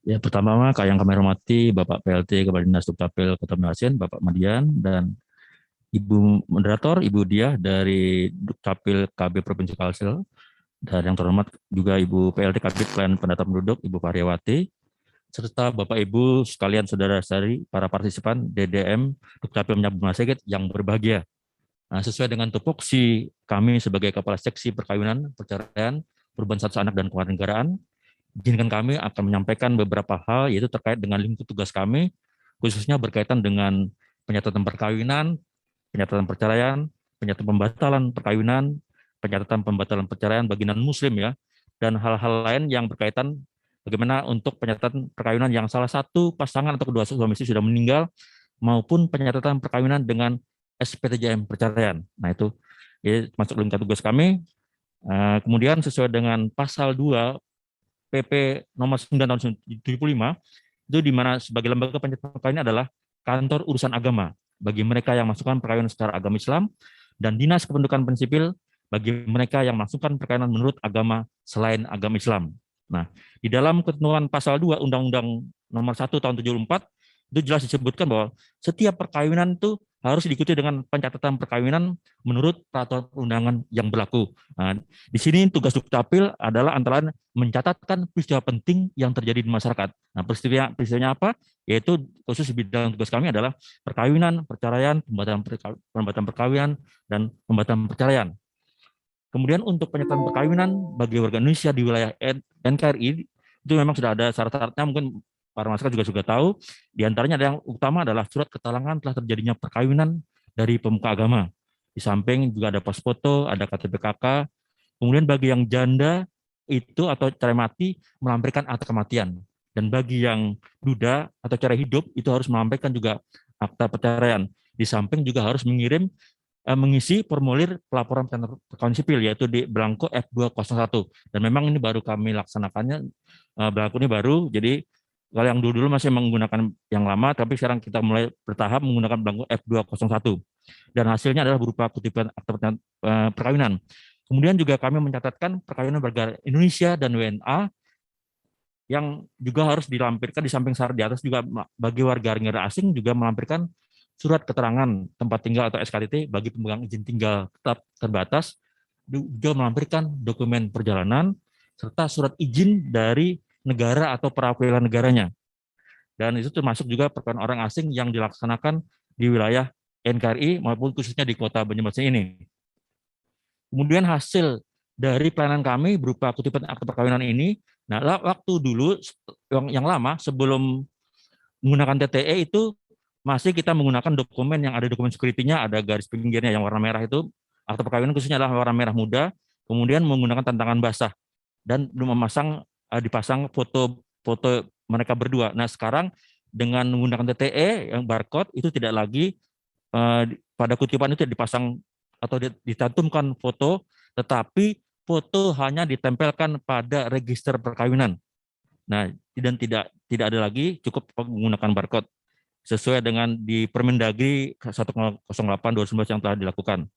Ya, pertama yang kami hormati Bapak PLT Kepala Dinas Dukcapil Kota Banjarmasin, Bapak Madian, dan Ibu Moderator, Ibu Diah dari Dukcapil KB Provinsi Kalsel, dan yang terhormat juga Ibu PLT Kabid Pelayanan Pendataan Penduduk, Ibu Paryawati, serta Bapak Ibu sekalian saudara-saudari para partisipan DDM Dukcapil Banjarmasin yang berbahagia. Nah, sesuai dengan tupoksi kami sebagai Kepala Seksi Perkawinan, Perceraian, Perubahan Status Anak dan Kewarganegaraan, izinkan kami akan menyampaikan beberapa hal yaitu terkait dengan lingkup tugas kami, khususnya berkaitan dengan penyatatan perkawinan, penyatatan perceraian, penyatatan pembatalan perkawinan, penyatatan pembatalan perceraian bagi non-muslim ya, dan hal-hal lain yang berkaitan bagaimana untuk penyatatan perkawinan yang salah satu pasangan atau kedua suami istri sudah meninggal, maupun penyatatan perkawinan dengan SPTJM perceraian. Nah itu masuk lingkup tugas kami. Kemudian sesuai dengan pasal 2 PP nomor 9 tahun 75, itu di mana sebagai lembaga penyatatan perkawinan adalah kantor urusan agama bagi mereka yang masukkan perkawinan secara agama Islam, dan dinas kependudukan pensipil bagi mereka yang masukkan perkawinan menurut agama selain agama Islam. Nah, di dalam ketentuan pasal 2 Undang-Undang nomor 1 tahun 74, itu jelas disebutkan bahwa setiap perkawinan itu harus diikuti dengan pencatatan perkawinan menurut peraturan perundangan yang berlaku. Nah, di sini tugas Dukcapil adalah antara lain mencatatkan peristiwa penting yang terjadi di masyarakat. Nah, peristiwanya apa? Yaitu khusus bidang tugas kami adalah perkawinan, perceraian, pembatalan perkawinan, dan pembatalan perceraian. Kemudian untuk penyertaan perkawinan bagi warga Indonesia di wilayah NKRI itu memang sudah ada syarat-syaratnya, mungkin para masyarakat juga tahu. Di antaranya yang utama adalah surat keterangan telah terjadinya perkawinan dari pemuka agama. Di samping juga ada pos foto, ada KTP KK. Kemudian bagi yang janda itu atau cerai mati melampirkan akta kematian. Dan bagi yang duda atau cerai hidup itu harus melampirkan juga akta perceraian. Di samping juga harus mengisi formulir pelaporan perkawinan sipil yaitu di belangko F201, dan memang ini baru kami laksanakannya, belangko ini baru. Jadi kalau yang dulu masih menggunakan yang lama, tapi sekarang kita mulai bertahap menggunakan belangko F201, dan hasilnya adalah berupa kutipan akta perkawinan. Kemudian juga kami mencatatkan perkawinan warga Indonesia dan WNA yang juga harus dilampirkan. Di samping syarat di atas juga bagi warga negara asing juga melampirkan surat keterangan tempat tinggal atau SKTT bagi pemegang izin tinggal tetap terbatas, juga melampirkan dokumen perjalanan serta surat izin dari negara atau perwakilan negaranya. Dan itu termasuk juga perkawinan orang asing yang dilaksanakan di wilayah NKRI maupun khususnya di Kota Banjarmasin ini. Kemudian hasil dari pelayanan kami berupa kutipan akta perkawinan ini, nah waktu dulu yang lama sebelum menggunakan TTE itu masih kita menggunakan dokumen yang ada dokumen security-nya, ada garis pinggirnya yang warna merah itu, akta perkawinan khususnya adalah warna merah muda, kemudian menggunakan tantangan basah, dan dipasang foto mereka berdua. Nah sekarang dengan menggunakan TTE yang barcode itu tidak lagi pada kutipan itu dipasang atau dicantumkan foto, tetapi foto hanya ditempelkan pada register perkawinan. Nah, dan tidak ada lagi, cukup menggunakan barcode sesuai dengan di Permendagri 108/2019 yang telah dilakukan.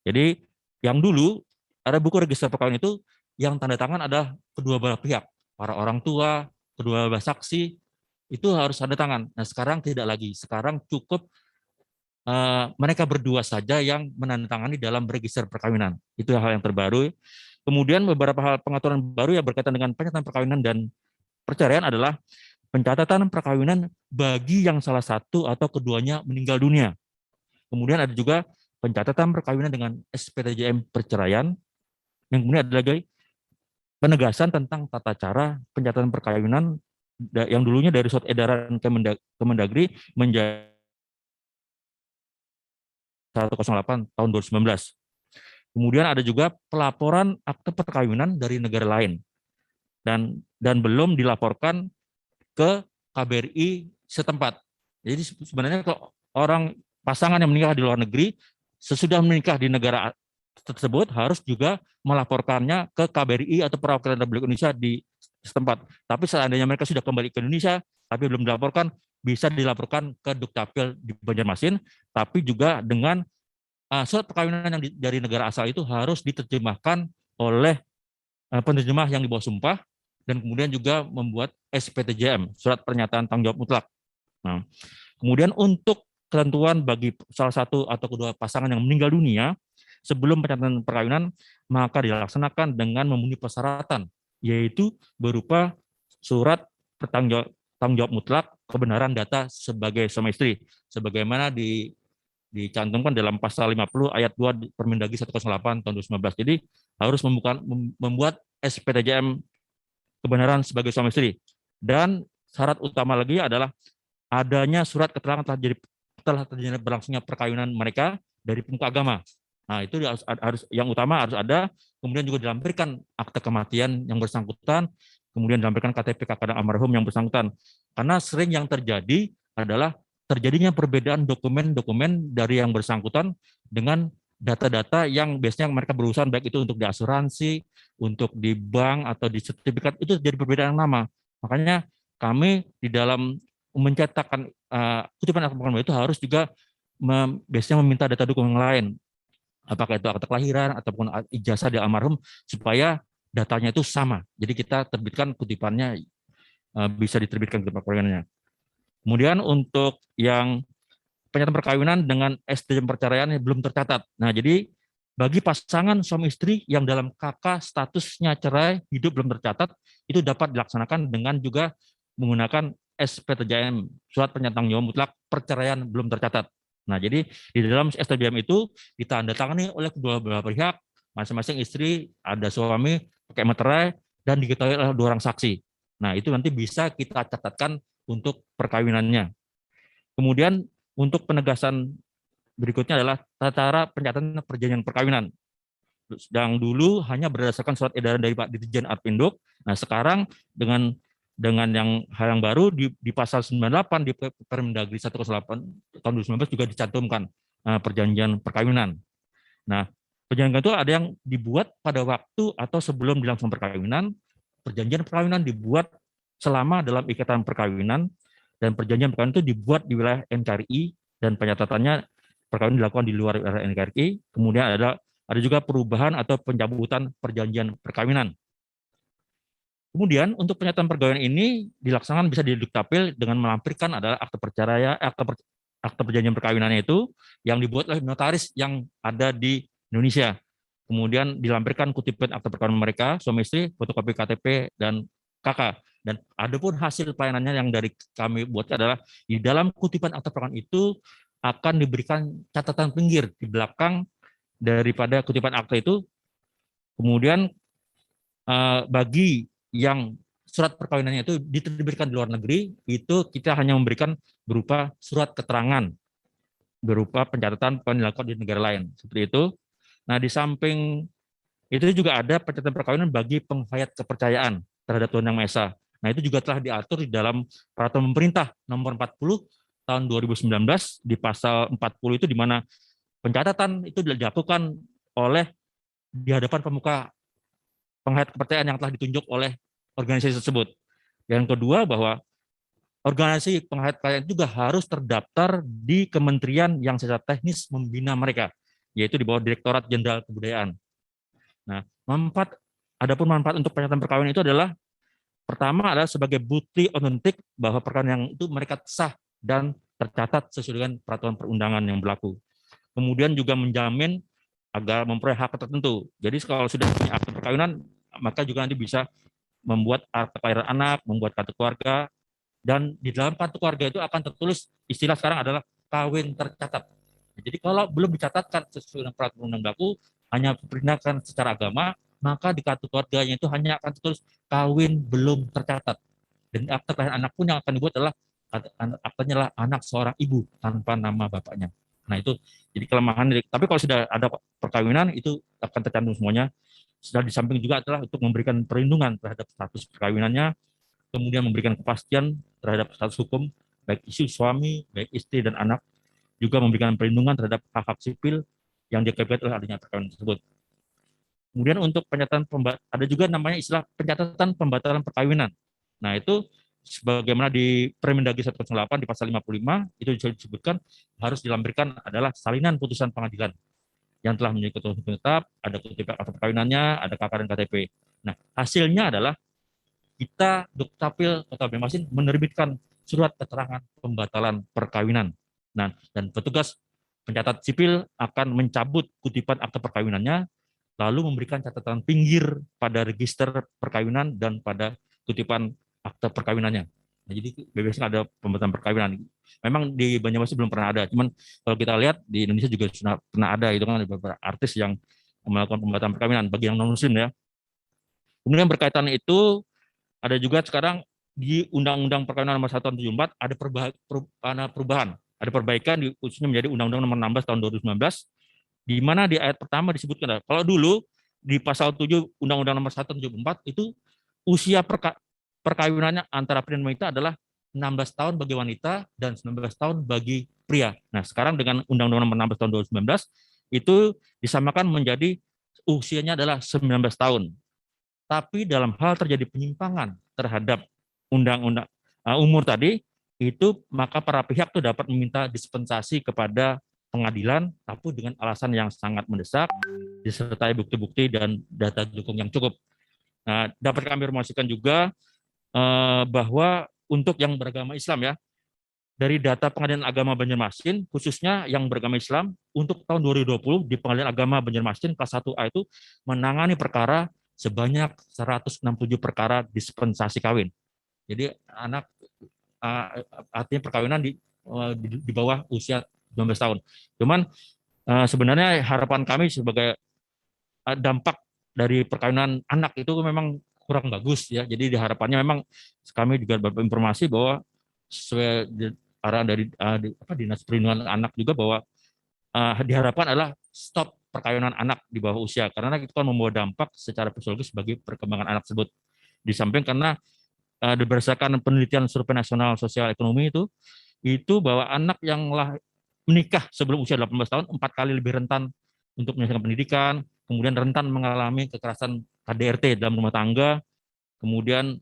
Jadi yang dulu ada buku register perkawinan itu yang tanda tangan adalah kedua belah pihak, para orang tua, kedua belah saksi, itu harus tanda tangan. Nah sekarang tidak lagi, sekarang cukup mereka berdua saja yang menandatangani dalam register perkawinan. Itu hal yang terbaru. Kemudian beberapa hal pengaturan baru yang berkaitan dengan penyertaan perkawinan dan perceraian adalah pencatatan perkawinan bagi yang salah satu atau keduanya meninggal dunia. Kemudian ada juga pencatatan perkawinan dengan SPTJM perceraian. Yang kemudian ada lagi penegasan tentang tata cara pencatatan perkawinan yang dulunya dari surat edaran Kemendagri menjadi 108 tahun 2019. Kemudian ada juga pelaporan akte perkawinan dari negara lain dan belum dilaporkan ke KBRI setempat. Jadi sebenarnya kalau orang pasangan yang menikah di luar negeri sesudah menikah di negara tersebut harus juga melaporkannya ke KBRI atau perwakilan Republik Indonesia di setempat. Tapi seandainya mereka sudah kembali ke Indonesia tapi belum dilaporkan, bisa dilaporkan ke Dukcapil di Banjarmasin, tapi juga dengan surat perkawinan yang dari negara asal itu harus diterjemahkan oleh penerjemah yang di bawah sumpah, dan kemudian juga membuat SPTJM, surat pernyataan tanggung jawab mutlak. Nah, kemudian untuk ketentuan bagi salah satu atau kedua pasangan yang meninggal dunia sebelum penyatakan perkawinan, maka dilaksanakan dengan memenuhi persyaratan, yaitu berupa surat tanggung jawab mutlak kebenaran data sebagai suami istri, sebagaimana dicantumkan dalam pasal 50 ayat 2 Permendagri 108 tahun 2019. Jadi harus membuat SPTJM kebenaran sebagai suami istri. Dan syarat utama lagi adalah adanya surat keterangan telah terjadi berlangsungnya perkawinan mereka dari pemuka agama. Nah, itu harus yang utama harus ada, kemudian juga dilampirkan akte kematian yang bersangkutan, kemudian dilampirkan KTP kakak almarhum yang bersangkutan. Karena sering yang terjadi adalah terjadinya perbedaan dokumen-dokumen dari yang bersangkutan dengan data-data yang biasanya mereka berurusan, baik itu untuk di asuransi, untuk di bank, atau di sertifikat, itu jadi perbedaan yang lama. Makanya kami di dalam mencetakkan kutipan akte perkawinan itu harus juga biasanya meminta data dokumen yang lain, apakah itu akte kelahiran ataupun ijazah di almarhum, supaya datanya itu sama. Jadi kita terbitkan kutipannya, bisa diterbitkan kutipan perkawinannya. Kemudian untuk yang penyertaan perkawinan dengan STJM perceraian belum tercatat. Nah, jadi bagi pasangan suami istri yang dalam KK statusnya cerai hidup belum tercatat, itu dapat dilaksanakan dengan juga menggunakan SPTJM, surat pernyataan tanggung jawab mutlak perceraian belum tercatat. Nah, jadi di dalam SPTJM itu ditandatangani oleh kedua belah pihak, masing-masing istri, ada suami, pakai materai, dan diketahui oleh 2 orang saksi. Nah, itu nanti bisa kita catatkan untuk perkawinannya. Kemudian untuk penegasan berikutnya adalah tata cara pencatatan perjanjian perkawinan. Yang dulu hanya berdasarkan surat edaran dari Pak Dirjen Adpinduk. Nah, sekarang dengan yang hal yang baru di pasal 98 di Permendagri 108 tahun 2019 juga dicantumkan perjanjian perkawinan. Nah, perjanjian itu ada yang dibuat pada waktu atau sebelum dilangsungkan perkawinan. Perjanjian perkawinan dibuat selama dalam ikatan perkawinan, dan perjanjian perkawinan itu dibuat di wilayah NKRI, dan pencatatannya perkawinan dilakukan di luar wilayah NKRI. Kemudian ada juga perubahan atau pencabutan perjanjian perkawinan. Kemudian untuk penyataan perkawinan ini dilaksanakan bisa di Dukcapil dengan melampirkan adalah akte perceraian, akte perjanjian perkawinannya itu yang dibuat oleh notaris yang ada di Indonesia. Kemudian dilampirkan kutipan akte perkawinan mereka, suami istri, fotokopi KTP dan KK. Dan adapun hasil pelayanannya yang dari kami buat adalah di dalam kutipan akte perkawinan itu akan diberikan catatan pinggir di belakang daripada kutipan akte itu. Kemudian bagi yang surat perkawinannya itu diterbitkan di luar negeri, itu kita hanya memberikan berupa surat keterangan, berupa pencatatan dilakukan di negara lain. Seperti itu. Nah, di samping itu juga ada pencatatan perkawinan bagi penghayat kepercayaan terhadap Tuhan Yang Maha Esa. Nah, itu juga telah diatur di dalam Peraturan Pemerintah Nomor 40 tahun 2019 di pasal 40 itu, di mana pencatatan itu dilakukan oleh di hadapan pemuka penghayat kepercayaan yang telah ditunjuk oleh organisasi tersebut. Yang kedua, bahwa organisasi penghayat kepercayaan juga harus terdaftar di kementerian yang secara teknis membina mereka, yaitu di bawah Direktorat Jenderal Kebudayaan. Nah, adapun manfaat untuk penyertaan perkawinan itu adalah, pertama adalah sebagai bukti otentik bahwa perkawinan yang itu mereka sah dan tercatat sesuai dengan peraturan perundangan yang berlaku. Kemudian juga menjamin agar memperoleh hak tertentu. Jadi kalau sudah punya akte perkawinan, maka juga nanti bisa membuat akte kelahiran anak, membuat kartu keluarga, dan di dalam kartu keluarga itu akan tertulis, istilah sekarang adalah kawin tercatat. Jadi kalau belum dicatatkan sesuai dengan peraturan yang berlaku, hanya diperintahkan secara agama, maka di kartu keluarganya itu hanya akan tertulis kawin belum tercatat. Dan akte kelahiran anak pun yang akan dibuat adalah aktenya adalah anak seorang ibu tanpa nama bapaknya. Nah, itu jadi kelemahan. Tapi kalau sudah ada perkawinan itu akan tercantum semuanya. Sudah di samping juga adalah untuk memberikan perlindungan terhadap status perkawinannya, kemudian memberikan kepastian terhadap status hukum baik isu suami, baik istri dan anak, juga memberikan perlindungan terhadap hak-hak sipil yang diakibatkan oleh adanya perkawinan tersebut. Kemudian untuk penyatakan ada juga namanya istilah pencatatan pembatalan perkawinan. Nah, itu sebagaimana di Permendagri 108 di pasal 55 itu disebutkan harus dilampirkan adalah salinan putusan pengadilan. yang telah menjadi ketua tetap, ada kutipan akta perkawinannya, ada KK dan KTP. Nah, hasilnya adalah kita Dukcapil Kota Banjarmasin menerbitkan surat keterangan pembatalan perkawinan. Nah, dan petugas pencatat sipil akan mencabut kutipan akta perkawinannya, lalu memberikan catatan pinggir pada register perkawinan dan pada kutipan akta perkawinannya. Nah, jadi biasanya ada pembatalan perkawinan. Memang di Banjarmasin belum pernah ada, cuman kalau kita lihat di Indonesia juga sudah pernah ada, itu kan ada beberapa artis yang melakukan pembatalan perkawinan bagi yang non muslim ya. Kemudian berkaitan itu ada juga sekarang di Undang-Undang Perkawinan Nomor 1 Tahun 74 ada perubahan, ada perbaikan khususnya menjadi Undang-Undang Nomor 16 Tahun 2019, di mana di ayat pertama disebutkan, kalau dulu di pasal 7 Undang-Undang Nomor 1 Tahun 74 itu usia perkawinannya antara pria dan wanita adalah 16 tahun bagi wanita dan 19 tahun bagi pria. Nah, sekarang dengan Undang-Undang Nomor 16 Tahun 2019 itu disamakan menjadi usianya adalah 19 tahun. Tapi dalam hal terjadi penyimpangan terhadap undang-undang umur tadi, itu maka para pihak itu dapat meminta dispensasi kepada pengadilan, tapi dengan alasan yang sangat mendesak, disertai bukti-bukti dan data dukung yang cukup. Nah, dapat kami informasikan juga bahwa untuk yang beragama Islam ya, dari data Pengadilan Agama Banjarmasin, khususnya yang beragama Islam, untuk tahun 2020 di Pengadilan Agama Banjarmasin kelas 1A itu menangani perkara sebanyak 167 perkara dispensasi kawin. Jadi anak artinya perkawinan di bawah usia 19 tahun. Cuman sebenarnya harapan kami sebagai dampak dari perkawinan anak itu memang kurang bagus ya. Jadi harapannya memang kami juga dapat informasi bahwa sesuai arahan dari Dinas Perlindungan Anak juga bahwa diharapkan adalah stop perkawinan anak di bawah usia, karena itu kan membawa dampak secara psikologis bagi perkembangan anak tersebut. Di samping karena berdasarkan penelitian Survei Nasional Sosial Ekonomi itu bahwa anak yang menikah sebelum usia 18 tahun 4 kali lebih rentan untuk menyelesaikan pendidikan, kemudian rentan mengalami kekerasan KDRT dalam rumah tangga, kemudian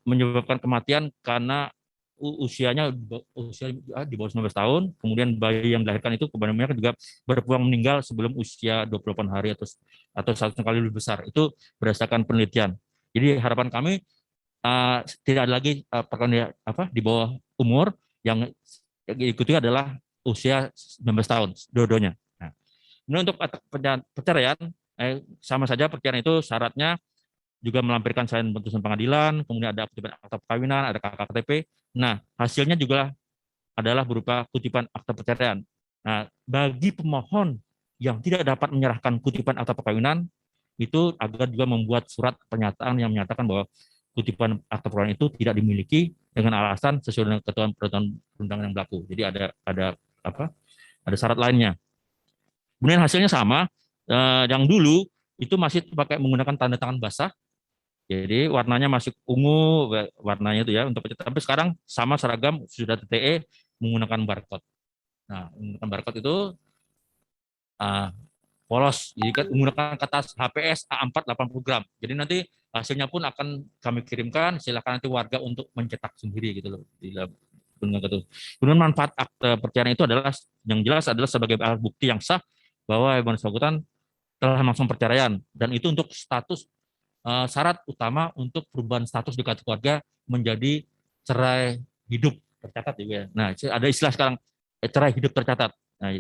menyebabkan kematian karena usianya di bawah 19 tahun, kemudian bayi yang dilahirkan itu kebanyakan juga berpeluang meninggal sebelum usia 28 hari atau 1 kali lebih besar. Itu berdasarkan penelitian. Jadi harapan kami tidak ada lagi perkawinan di bawah umur, yang diikuti adalah usia 19 tahun dua-duanya. Nah, kemudian untuk perceraian sama saja perceraian itu syaratnya juga melampirkan selain putusan pengadilan, kemudian ada kutipan akta perkawinan, ada KKTP. Nah, hasilnya juga adalah berupa kutipan akta perceraian. Nah, bagi pemohon yang tidak dapat menyerahkan kutipan akta perkawinan, itu agar juga membuat surat pernyataan yang menyatakan bahwa kutipan akta perkawinan itu tidak dimiliki dengan alasan sesuai dengan ketentuan perundang-undangan yang berlaku. Jadi ada syarat lainnya. Kemudian hasilnya sama, yang dulu itu masih pakai menggunakan tanda tangan basah. Jadi warnanya masih ungu, warnanya itu ya untuk pencetakan. Tapi sekarang sama seragam sudah TTE menggunakan barcode. Nah, menggunakan barcode itu polos. Jadi kan menggunakan kertas HPS A4 80 gram. Jadi nanti hasilnya pun akan kami kirimkan. Silakan nanti warga untuk mencetak sendiri gitu loh. Kemudian manfaat akte perceraian itu adalah yang jelas adalah sebagai alat bukti yang sah bahwa yang bersangkutan telah langsung perceraian, dan itu untuk status syarat utama untuk perubahan status di kartu keluarga menjadi cerai hidup tercatat juga. Nah, ada istilah sekarang cerai hidup tercatat. Nah,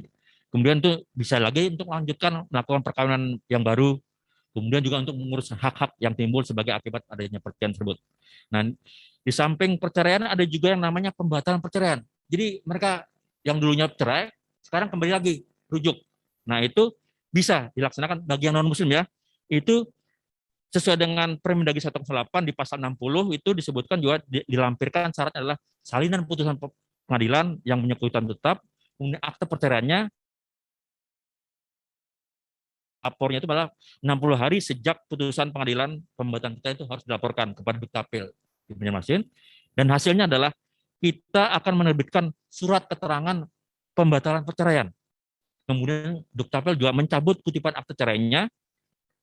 kemudian itu bisa lagi untuk melanjutkan melakukan perkawinan yang baru, kemudian juga untuk mengurus hak-hak yang timbul sebagai akibat adanya perceraian tersebut. Nah, di samping perceraian ada juga yang namanya pembatalan perceraian. Jadi mereka yang dulunya cerai sekarang kembali lagi rujuk. Nah, itu bisa dilaksanakan bagi yang non muslim ya. Itu sesuai dengan Permendagri 108 di pasal 60 itu disebutkan juga dilampirkan syarat adalah salinan putusan pengadilan yang punya kedudukan tetap, kemudian akte perceraiannya, lapornya itu malah 60 hari sejak putusan pengadilan pembatalan perceraian itu harus dilaporkan kepada Dukcapil di Banjarmasin, dan hasilnya adalah kita akan menerbitkan surat keterangan pembatalan perceraian. Kemudian Dukcapil juga mencabut kutipan akte cerainya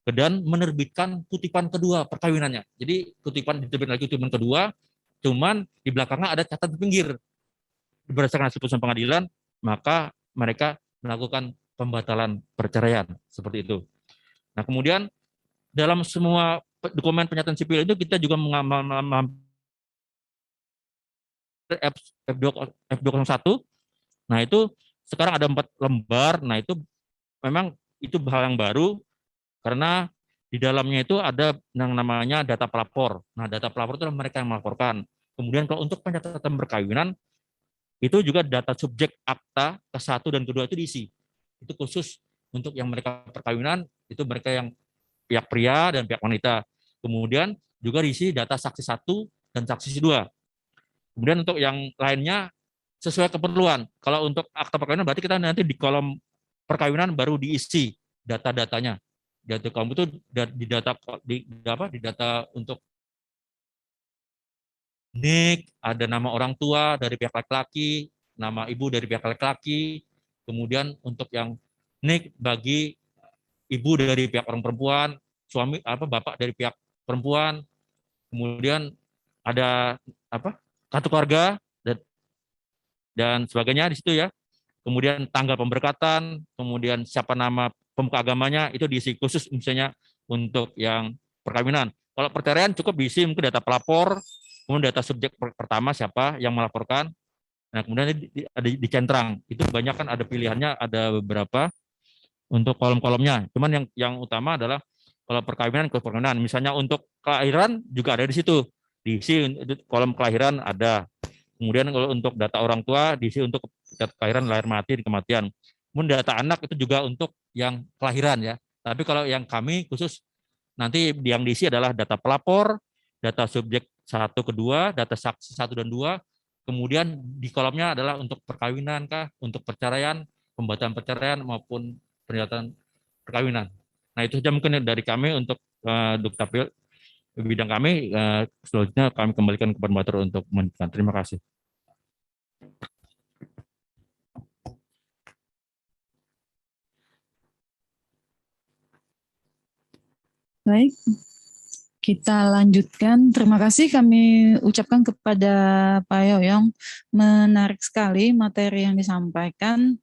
dan menerbitkan kutipan kedua perkawinannya. Jadi kutipan diterbitkan lagi kutipan kedua, cuman di belakangnya ada catatan pinggir. Berdasarkan hasil putusan pengadilan, maka mereka melakukan pembatalan perceraian, seperti itu. Nah, kemudian dalam semua dokumen pernyataan sipil itu kita juga mengambil F201. Nah, itu sekarang ada 4 lembar. Nah, itu memang itu hal yang baru karena di dalamnya itu ada yang namanya data pelapor. Nah, data pelapor itu mereka yang melaporkan. Kemudian kalau untuk pencatatan perkawinan, itu juga data subjek akta ke-1 dan ke-2 itu diisi. Itu khusus untuk yang mereka perkawinan, itu mereka yang pihak pria dan pihak wanita. Kemudian juga diisi data saksi 1 dan saksi 2. Kemudian untuk yang lainnya sesuai keperluan. Kalau untuk akta perkawinan berarti kita nanti di kolom perkawinan baru diisi data-datanya. Data kamu itu di data untuk nik, ada nama orang tua dari pihak laki-laki, nama ibu dari pihak laki-laki, kemudian untuk yang nik bagi ibu dari pihak orang perempuan, suami bapak dari pihak perempuan, kemudian ada kartu keluarga dan sebagainya di situ ya. Kemudian tanggal pemberkatan, kemudian siapa nama pemuka agamanya, itu diisi khusus misalnya untuk yang perkawinan. Kalau perceraian cukup diisi mungkin data pelapor, kemudian data subjek pertama siapa yang melaporkan. Nah, kemudian ada di centrang. Itu banyak kan ada pilihannya, ada beberapa untuk kolom-kolomnya. Cuman yang utama adalah kalau perkawinan ke perkawinan. Misalnya untuk kelahiran juga ada di situ. Diisi kolom kelahiran ada. Kemudian kalau untuk data orang tua diisi untuk kelahiran, lahir mati, kematian. Kemudian data anak itu juga untuk yang kelahiran ya. Tapi kalau yang kami khusus nanti yang diisi adalah data pelapor, data subjek 1 ke 2, data saksi 1 dan 2. Kemudian di kolomnya adalah untuk perkawinan kah, untuk perceraian, pembatalan perceraian maupun pernyataan perkawinan. Nah, itu saja mungkin dari kami untuk Dukcapil bidang kami. Selanjutnya kami kembalikan kepada moderator untuk melanjutkan. Terima kasih. Baik, kita lanjutkan. Terima kasih kami ucapkan kepada Pak Yoyong. Menarik sekali materi yang disampaikan.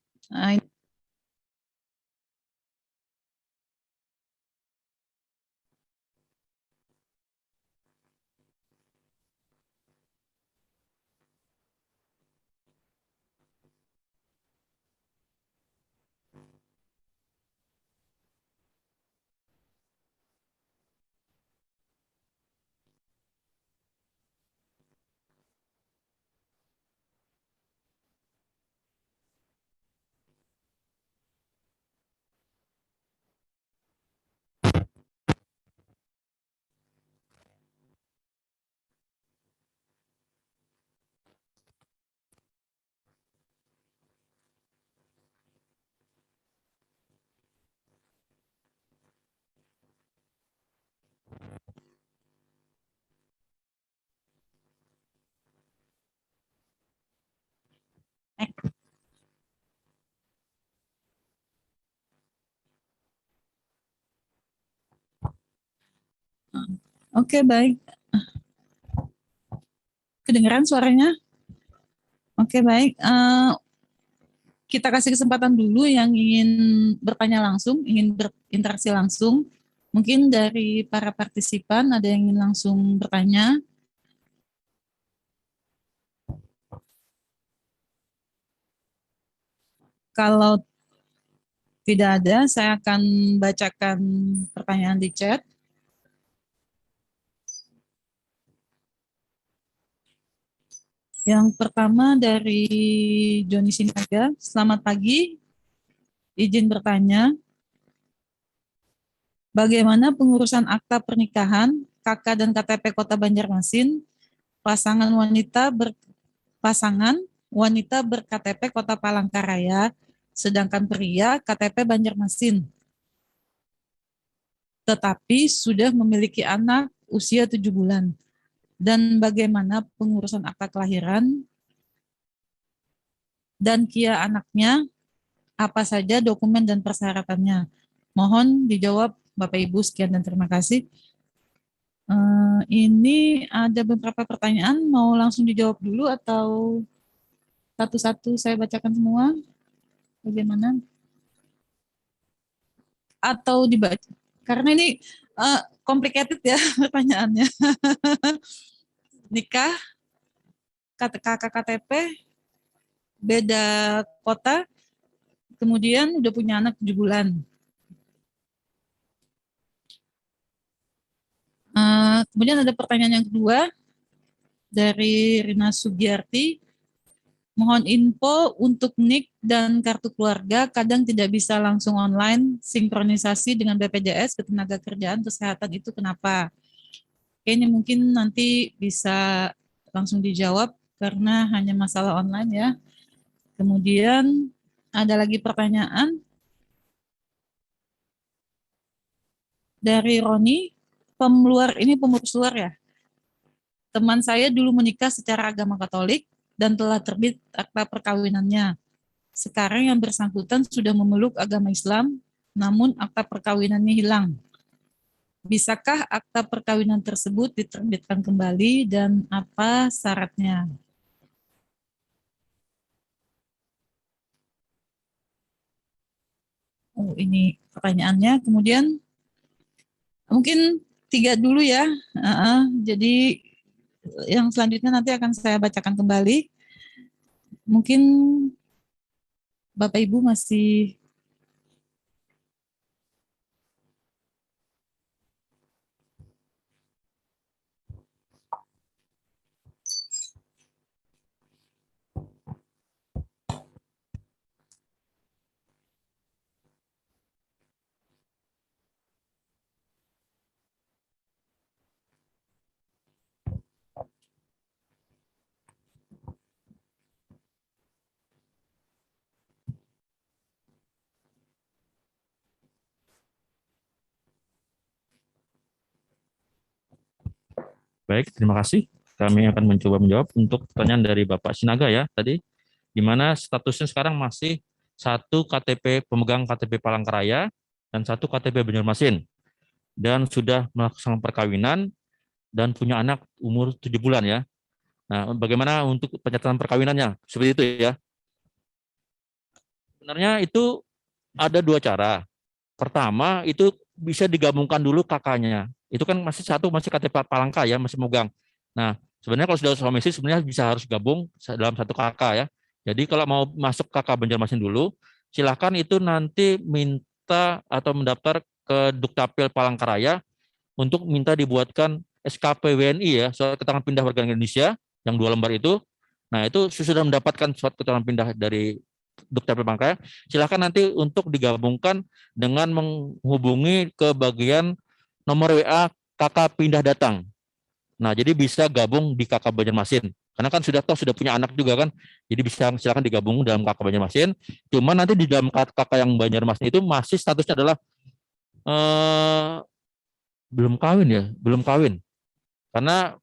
Oke, baik. Kedengaran suaranya? Oke, baik. Kita kasih kesempatan dulu yang ingin bertanya langsung, ingin berinteraksi langsung. Mungkin dari para partisipan ada yang ingin langsung bertanya. Kalau tidak ada, saya akan bacakan pertanyaan di chat. Yang pertama dari Joni Sinaga. Selamat pagi, izin bertanya. Bagaimana pengurusan akta pernikahan KK dan KTP Kota Banjarmasin pasangan wanita ber-KTP Kota Palangkaraya, sedangkan pria KTP Banjarmasin, tetapi sudah memiliki anak usia 7 bulan. Dan bagaimana pengurusan akta kelahiran dan KIA anaknya, apa saja dokumen dan persyaratannya. Mohon dijawab Bapak Ibu, sekian dan terima kasih. Ini ada beberapa pertanyaan, mau langsung dijawab dulu atau satu-satu saya bacakan semua? Bagaimana? atau dibaca? Karena ini complicated ya pertanyaannya. Nikah, kakak KTP, beda kota, kemudian udah punya anak 7 bulan. Kemudian ada pertanyaan yang kedua dari Rina Sugiarti. Mohon info untuk NIK dan kartu keluarga kadang tidak bisa langsung online, sinkronisasi dengan BPJS, Ketenagakerjaan, Kesehatan itu kenapa? Oke, ini mungkin nanti bisa langsung dijawab karena hanya masalah online ya. Kemudian ada lagi pertanyaan dari Roni, pengurus luar ya. Teman saya dulu menikah secara agama Katolik dan telah terbit akta perkawinannya. Sekarang yang bersangkutan sudah memeluk agama Islam, namun akta perkawinannya hilang. Bisakah akta perkawinan tersebut diterbitkan kembali dan apa syaratnya? Oh, ini pertanyaannya. Kemudian mungkin 3 dulu ya. Jadi yang selanjutnya nanti akan saya bacakan kembali. Mungkin Bapak Ibu masih Baik, terima kasih. Kami akan mencoba menjawab untuk pertanyaan dari Bapak Sinaga ya tadi, di mana statusnya sekarang masih 1 KTP pemegang KTP Palangkaraya dan 1 KTP Banjarmasin, dan sudah melaksanakan perkawinan dan punya anak umur 7 bulan ya. Nah, bagaimana untuk pencatatan perkawinannya? Seperti itu ya. Sebenarnya itu ada 2 cara. Pertama, itu bisa digabungkan dulu kakaknya. Itu kan masih KTP Palangka ya, masih megang. Nah, sebenarnya kalau sudah suami istri sebenarnya bisa harus gabung dalam 1 kakak ya. Jadi kalau mau masuk kakak Banjarmasin dulu, silakan itu nanti minta atau mendaftar ke Dukcapil Palangkaraya untuk minta dibuatkan SKP WNI ya, surat keterangan pindah warga Indonesia yang 2 lembar itu. Nah, itu sudah mendapatkan surat keterangan pindah dari Dukcapil Palangkaraya, silakan nanti untuk digabungkan dengan menghubungi ke bagian nomor WA kakak pindah datang. Nah, jadi bisa gabung di kakak Banjarmasin. Karena kan sudah punya anak juga kan. Jadi bisa silakan digabung dalam kakak Banjarmasin. Cuma nanti di dalam kakak yang Banjarmasin itu masih statusnya adalah belum kawin. Karena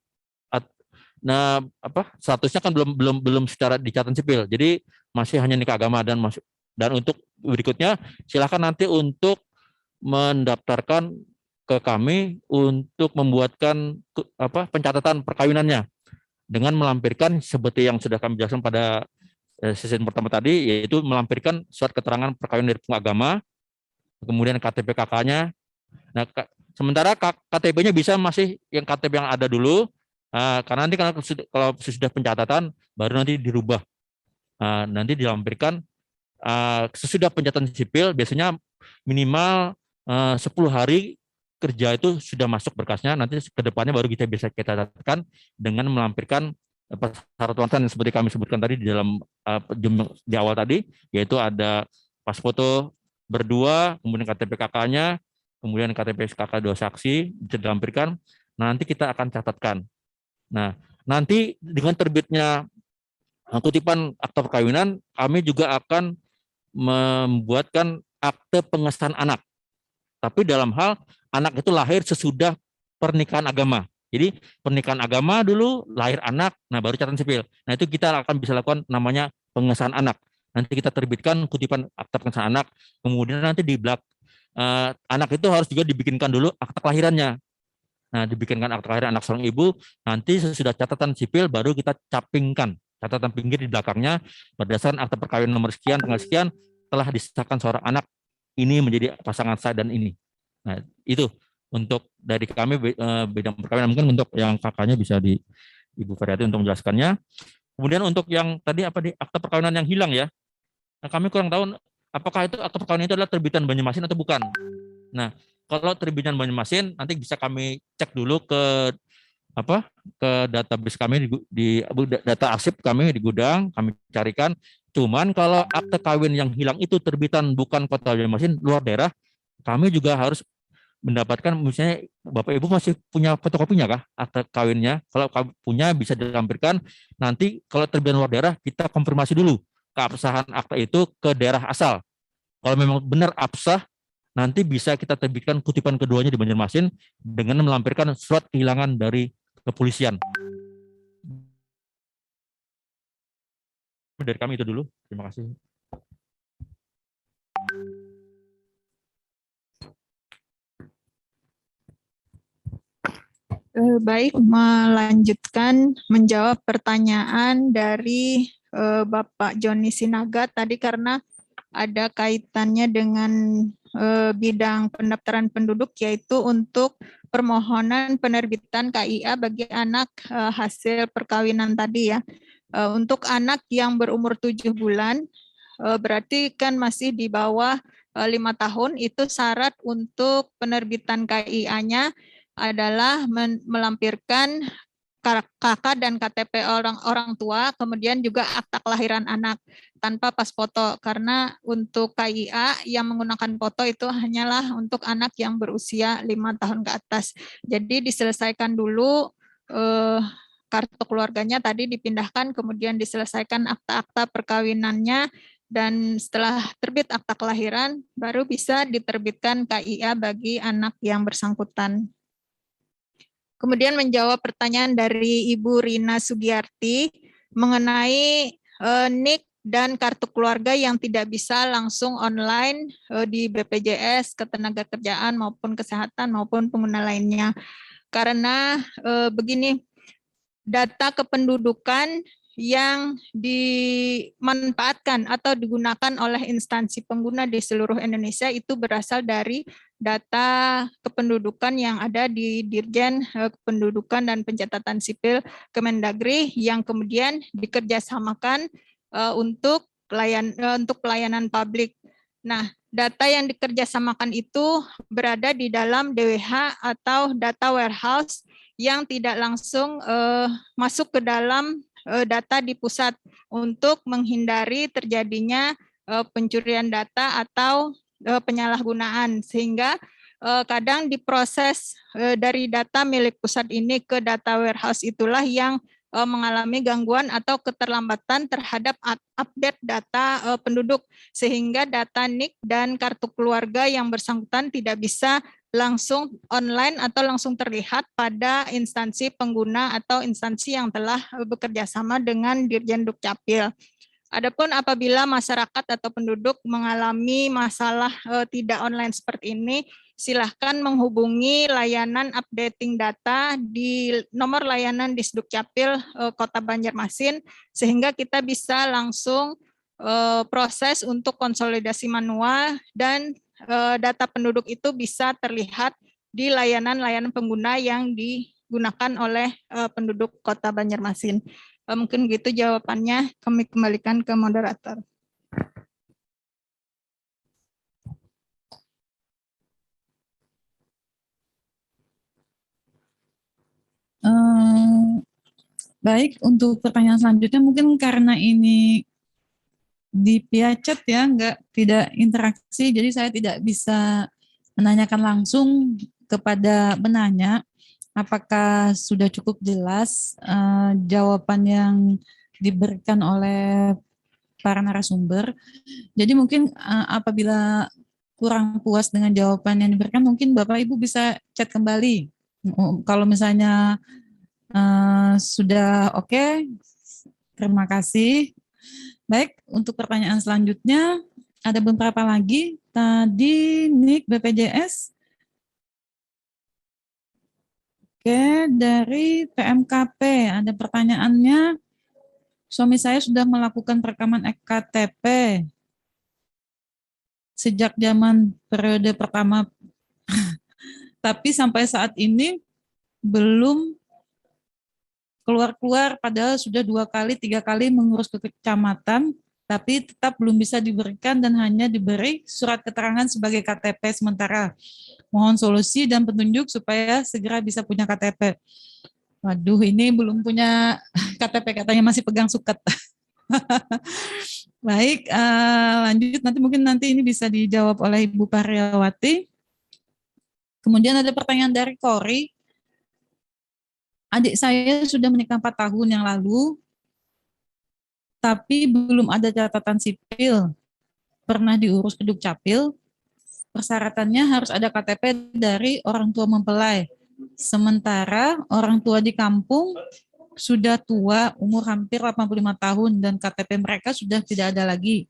statusnya kan belum secara di catatan sipil. Jadi masih hanya nikah agama dan untuk berikutnya silakan nanti untuk mendaftarkan ke kami untuk membuatkan pencatatan perkawinannya dengan melampirkan seperti yang sudah kami jelaskan pada sesi pertama tadi, yaitu melampirkan surat keterangan perkawinan dari pengagama, kemudian KTP kakaknya. Nah, sementara KTP-nya bisa masih yang KTP yang ada dulu, karena nanti kalau sudah pencatatan baru nanti dirubah. Nanti dilampirkan sesudah pencatatan sipil, biasanya minimal 10 hari kerja itu sudah masuk berkasnya, nanti ke depannya baru kita bisa kita catatkan dengan melampirkan syarat-syarat yang seperti kami sebutkan tadi di dalam di awal tadi, yaitu ada pas foto berdua, kemudian KTP kakaknya, kemudian KTP kakak 2 saksi bisa dilampirkan. Nanti kita akan catatkan. Nah, nanti dengan terbitnya kutipan akta perkawinan, kami juga akan membuatkan akte pengesahan anak. Tapi dalam hal anak itu lahir sesudah pernikahan agama. Jadi pernikahan agama dulu, lahir anak, nah baru catatan sipil. Nah itu kita akan bisa lakukan namanya pengesahan anak. Nanti kita terbitkan kutipan akta pengesahan anak, kemudian nanti di anak itu harus juga dibikinkan dulu akta kelahirannya. Nah dibikinkan akta kelahiran anak seorang ibu, nanti sesudah catatan sipil baru kita capingkan catatan pinggir di belakangnya berdasarkan akta perkawinan nomor sekian, tanggal sekian, telah disahkan seorang anak ini menjadi pasangan saya dan ini. Nah, itu untuk dari kami bidang perkawinan. Mungkin untuk yang kakaknya bisa di Ibu Feryati untuk menjelaskannya. Kemudian untuk yang tadi apa di akta perkawinan yang hilang ya. Nah, kami kurang tahu apakah itu akta perkawinan itu adalah terbitan Banjarmasin atau bukan. Nah, kalau terbitan Banjarmasin nanti bisa kami cek dulu ke database kami di data arsip kami di gudang, kami carikan. Cuman kalau akte kawin yang hilang itu terbitan bukan Kota Banjarmasin, luar daerah, kami juga harus mendapatkan, misalnya Bapak Ibu masih punya fotokopinya kah akte kawinnya? Kalau punya bisa dilampirkan. Nanti kalau terbitan luar daerah kita konfirmasi dulu keabsahan akte itu ke daerah asal. Kalau memang benar absah, nanti bisa kita terbitkan kutipan keduanya di Banjarmasin dengan melampirkan surat kehilangan dari kepolisian. Dari kami itu dulu. Terima kasih. Baik, melanjutkan menjawab pertanyaan dari Bapak Joni Sinaga tadi karena ada kaitannya dengan bidang pendaftaran penduduk, yaitu untuk permohonan penerbitan KIA bagi anak hasil perkawinan tadi ya. Untuk anak yang berumur 7 bulan, berarti kan masih di bawah 5 tahun, itu syarat untuk penerbitan KIA-nya adalah melampirkan KK dan KTP orang tua, kemudian juga akta kelahiran anak tanpa pas foto, karena untuk KIA yang menggunakan foto itu hanyalah untuk anak yang berusia 5 tahun ke atas. Jadi diselesaikan dulu kartu keluarganya tadi dipindahkan, kemudian diselesaikan akta-akta perkawinannya, dan setelah terbit akta kelahiran baru bisa diterbitkan KIA bagi anak yang bersangkutan. Kemudian menjawab pertanyaan dari Ibu Rina Sugiyarti mengenai NIK dan kartu keluarga yang tidak bisa langsung online di BPJS, Ketenagakerjaan maupun Kesehatan maupun pengguna lainnya. Karena begini, data kependudukan yang dimanfaatkan atau digunakan oleh instansi pengguna di seluruh Indonesia itu berasal dari data kependudukan yang ada di Dirjen Kependudukan dan Pencatatan Sipil Kemendagri yang kemudian dikerjasamakan untuk pelayanan publik. Nah, data yang dikerjasamakan itu berada di dalam DWH atau data warehouse yang tidak langsung masuk ke dalam data di pusat untuk menghindari terjadinya pencurian data atau penyalahgunaan, sehingga kadang diproses dari data milik pusat ini ke data warehouse itulah yang mengalami gangguan atau keterlambatan terhadap update data penduduk, sehingga data NIK dan kartu keluarga yang bersangkutan tidak bisa langsung online atau langsung terlihat pada instansi pengguna atau instansi yang telah bekerja sama dengan Dirjen Dukcapil. Adapun apabila masyarakat atau penduduk mengalami masalah tidak online seperti ini, silahkan menghubungi layanan updating data di nomor layanan Disdukcapil Kota Banjarmasin, sehingga kita bisa langsung proses untuk konsolidasi manual dan data penduduk itu bisa terlihat di layanan-layanan pengguna yang digunakan oleh penduduk Kota Banjarmasin. Mungkin gitu jawabannya, kami kembalikan ke moderator. Baik, untuk pertanyaan selanjutnya mungkin karena ini di via chat ya, tidak interaksi, jadi saya tidak bisa menanyakan langsung kepada penanya. Apakah sudah cukup jelas jawaban yang diberikan oleh para narasumber? Jadi mungkin apabila kurang puas dengan jawaban yang diberikan, mungkin Bapak Ibu bisa chat kembali. Kalau misalnya sudah oke, terima kasih. Baik, untuk pertanyaan selanjutnya, ada beberapa lagi. Tadi NIK BPJS. Oke, dari PMKP ada pertanyaannya. Suami saya sudah melakukan perekaman EKTP. sejak zaman periode pertama, tapi sampai saat ini belum keluar-keluar, padahal sudah 2 kali, 3 kali mengurus ke kecamatan, tapi tetap belum bisa diberikan dan hanya diberi surat keterangan sebagai KTP sementara. Mohon solusi dan petunjuk supaya segera bisa punya KTP. Waduh, ini belum punya KTP, katanya masih pegang suket. Baik, lanjut, nanti ini bisa dijawab oleh Ibu Paryawati. Kemudian ada pertanyaan dari Kori. Adik saya sudah menikah 4 tahun yang lalu, tapi belum ada catatan sipil. Pernah diurus ke Dukcapil, persyaratannya harus ada KTP dari orang tua mempelai. Sementara orang tua di kampung sudah tua, umur hampir 85 tahun, dan KTP mereka sudah tidak ada lagi.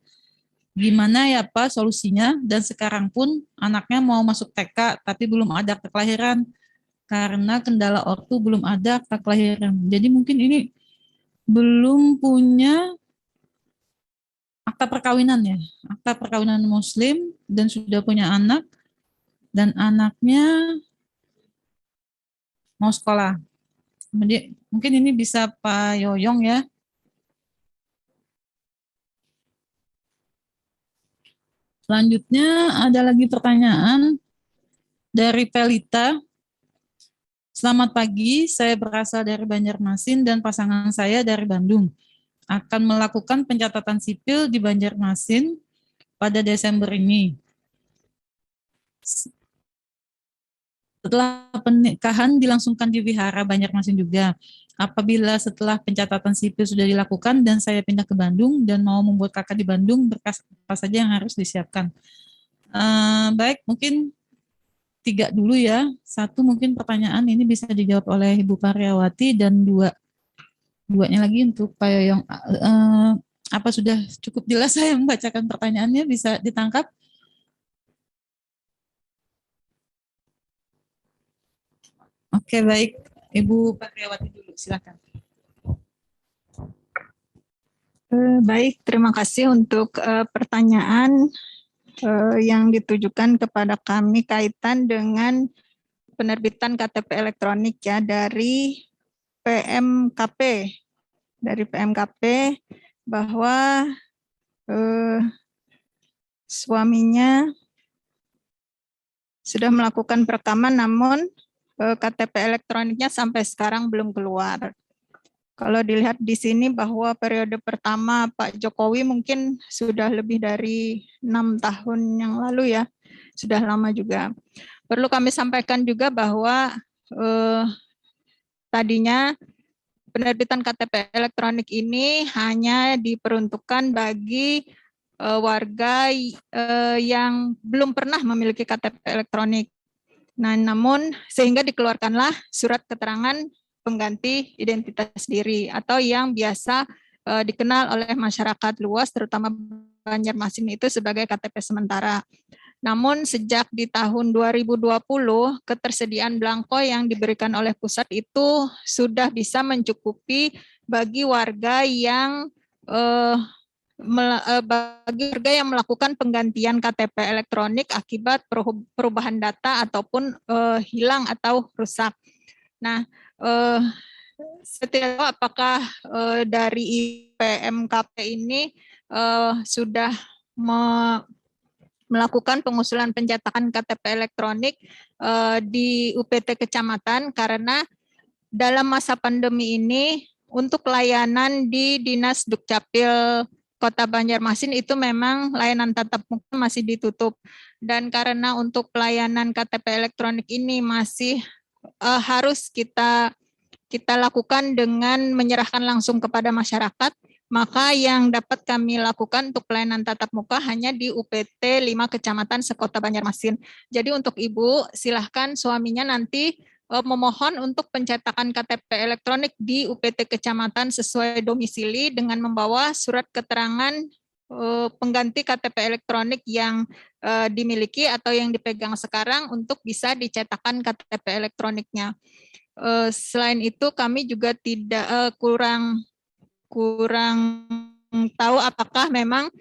Gimana ya Pak solusinya? Dan sekarang pun anaknya mau masuk TK, tapi belum ada akte kelahiran. Karena kendala ortu belum ada akta kelahiran. Jadi mungkin ini belum punya akta perkawinan ya, akta perkawinan Muslim, dan sudah punya anak, dan anaknya mau sekolah. Jadi mungkin ini bisa Pak Yoyong ya. Selanjutnya ada lagi pertanyaan dari Pelita. Selamat pagi, saya berasal dari Banjarmasin dan pasangan saya dari Bandung. Akan melakukan pencatatan sipil di Banjarmasin pada Desember ini. Setelah pernikahan dilangsungkan di Wihara Banjarmasin juga. Apabila setelah pencatatan sipil sudah dilakukan dan saya pindah ke Bandung dan mau membuat kakak di Bandung, berkas apa saja yang harus disiapkan? Baik, mungkin 3 dulu ya. 1 mungkin pertanyaan ini bisa dijawab oleh Ibu Paryawati, dan 2-nya lagi untuk Pak Yoyong. Apa sudah cukup jelas saya membacakan pertanyaannya, bisa ditangkap? Oke, baik. Ibu Paryawati dulu, silakan. Baik, terima kasih untuk pertanyaan yang ditujukan kepada kami kaitan dengan penerbitan KTP elektronik ya dari PMKP. Dari PMKP bahwa suaminya sudah melakukan perekaman, namun KTP elektroniknya sampai sekarang belum keluar. Kalau dilihat di sini bahwa periode pertama Pak Jokowi mungkin sudah lebih dari 6 tahun yang lalu ya, sudah lama juga. Perlu kami sampaikan juga bahwa tadinya penerbitan KTP elektronik ini hanya diperuntukkan bagi warga yang belum pernah memiliki KTP elektronik. Nah, namun sehingga dikeluarkanlah surat keterangan pengganti identitas diri atau yang biasa dikenal oleh masyarakat luas terutama Banjarmasin itu sebagai KTP sementara. Namun sejak di tahun 2020 ketersediaan belangko yang diberikan oleh pusat itu sudah bisa mencukupi bagi warga yang melakukan penggantian KTP elektronik akibat perubahan data ataupun hilang atau rusak. Nah, saya tidak tahu apakah dari PMKP ini sudah melakukan pengusulan pencetakan KTP elektronik di UPT kecamatan, karena dalam masa pandemi ini untuk layanan di Dinas Dukcapil Kota Banjarmasin itu memang layanan tatap muka masih ditutup, dan karena untuk pelayanan KTP elektronik ini masih harus kita lakukan dengan menyerahkan langsung kepada masyarakat, maka yang dapat kami lakukan untuk pelayanan tatap muka hanya di UPT 5 Kecamatan sekota Banjarmasin. Jadi untuk Ibu, silahkan suaminya nanti memohon untuk pencetakan KTP elektronik di UPT Kecamatan sesuai domisili dengan membawa surat keterangan pengganti KTP elektronik yang dimiliki atau yang dipegang sekarang untuk bisa dicetakkan KTP elektroniknya. Selain itu kami juga tidak kurang tahu apakah memang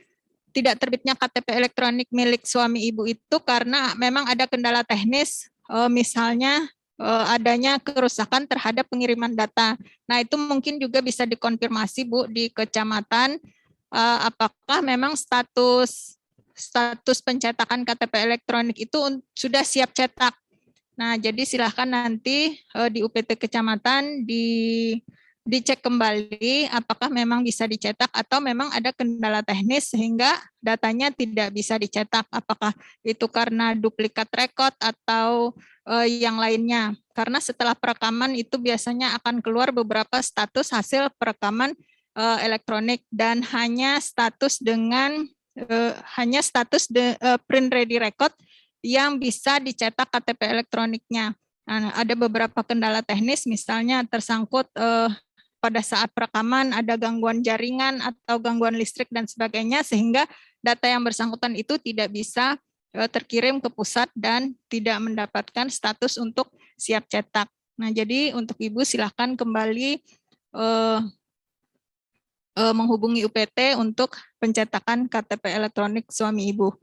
tidak terbitnya KTP elektronik milik suami ibu itu karena memang ada kendala teknis, misalnya adanya kerusakan terhadap pengiriman data. Nah, itu mungkin juga bisa dikonfirmasi Bu di kecamatan, apakah memang status pencetakan KTP elektronik itu sudah siap cetak. Nah, jadi silahkan nanti di UPT kecamatan dicek kembali apakah memang bisa dicetak atau memang ada kendala teknis sehingga datanya tidak bisa dicetak. Apakah itu karena duplikat rekod atau yang lainnya. Karena setelah perekaman itu biasanya akan keluar beberapa status hasil perekaman elektronik dan hanya status print ready record yang bisa dicetak KTP elektroniknya. Nah, ada beberapa kendala teknis, misalnya tersangkut pada saat perekaman ada gangguan jaringan atau gangguan listrik dan sebagainya, sehingga data yang bersangkutan itu tidak bisa terkirim ke pusat dan tidak mendapatkan status untuk siap cetak. Nah, jadi untuk Ibu silakan kembali menghubungi UPT untuk pencetakan KTP elektronik suami Ibu.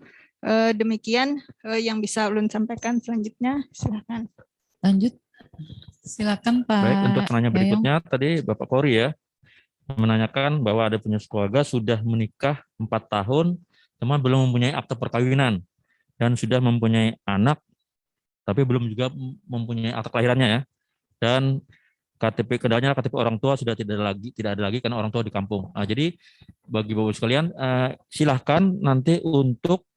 Demikian yang bisa ulun sampaikan. Selanjutnya silakan. Lanjut, silakan Pak. Baik, untuk penanya Yayong. berikutnya tadi Bapak Kori ya menanyakan bahwa ada punya keluarga sudah menikah 4 tahun, teman belum mempunyai akte perkawinan dan sudah mempunyai anak, tapi belum juga mempunyai akte kelahirannya ya. Dan KTP kendalanya KTP orang tua sudah tidak ada lagi karena orang tua di kampung. Nah, jadi bagi Bapak sekalian silahkan nanti untuk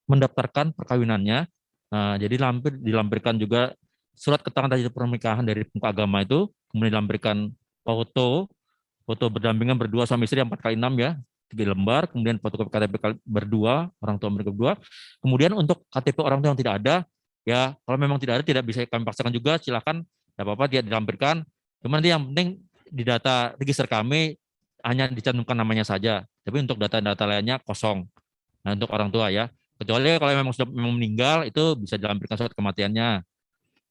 mendaftarkan perkawinannya. Nah, jadi dilampirkan juga surat keterangan tanda pernikahan dari pemuka agama itu, kemudian dilampirkan foto berdampingan berdua suami istri 4x6 ya, 3 lembar, kemudian fotokopi KTP berdua, orang tua mereka berdua. Kemudian untuk KTP orang tua yang tidak ada, ya kalau memang tidak ada tidak bisa kami paksakan juga, silakan, tidak apa-apa dia dilampirkan. Cuma nanti yang penting di data register kami hanya dicantumkan namanya saja, tapi untuk data-data lainnya kosong. Nah, untuk orang tua ya. Kecuali kalau memang sudah meninggal itu bisa dilampirkan surat kematiannya.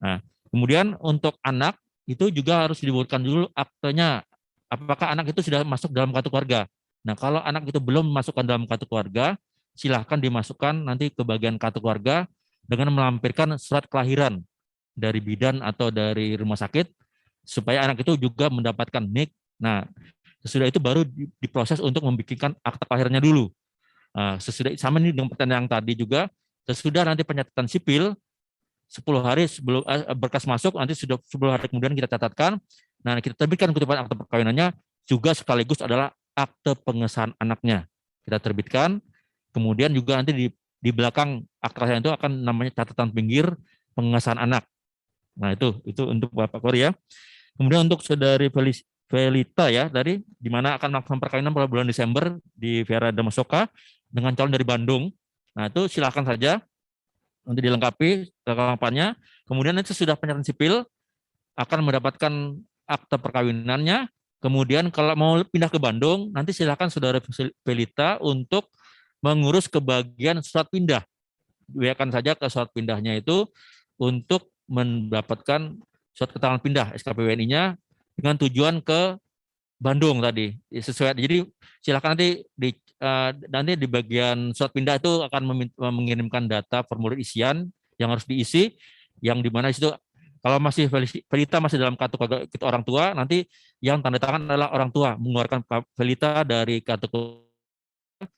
Nah, kemudian untuk anak itu juga harus dibuatkan dulu aktenya. Apakah anak itu sudah masuk dalam kartu keluarga? Nah, kalau anak itu belum masukkan dalam kartu keluarga, silahkan dimasukkan nanti ke bagian kartu keluarga dengan melampirkan surat kelahiran dari bidan atau dari rumah sakit supaya anak itu juga mendapatkan NIK. Nah, sesudah itu baru diproses untuk membikinkan akta kelahirannya dulu. Sesudah sama ini dengan pertanyaan yang tadi juga, sesudah nanti penyatatan sipil 10 hari sebelum berkas masuk, nanti sudah 10 hari kemudian kita catatkan. Nah, kita terbitkan kutipan akte perkawinannya juga sekaligus adalah akte pengesahan anaknya. Kita terbitkan, kemudian juga nanti di belakang akte kelahiran itu akan namanya catatan pinggir pengesahan anak. Nah, itu untuk Bapak Kori ya. Kemudian untuk Saudari Felita ya, dari di mana akan melakukan perkawinan pada bulan Desember di Viara Damasoka dengan calon dari Bandung. Nah, itu silakan saja nanti dilengkapi kelengkapannya. Kemudian nanti sudah penyerahan sipil akan mendapatkan akte perkawinannya. Kemudian kalau mau pindah ke Bandung, nanti silakan Saudara Felita untuk mengurus ke bagian surat pindah. Biarkan saja ke surat pindahnya itu untuk mendapatkan surat keterangan pindah SKPWNI-nya dengan tujuan ke Bandung tadi sesuai. Jadi silakan nanti di bagian surat pindah itu akan mengirimkan data formulir isian yang harus diisi, yang dimana itu kalau masih Felita masih dalam kartu orang tua, nanti yang tanda tangan adalah orang tua mengeluarkan Felita dari kartu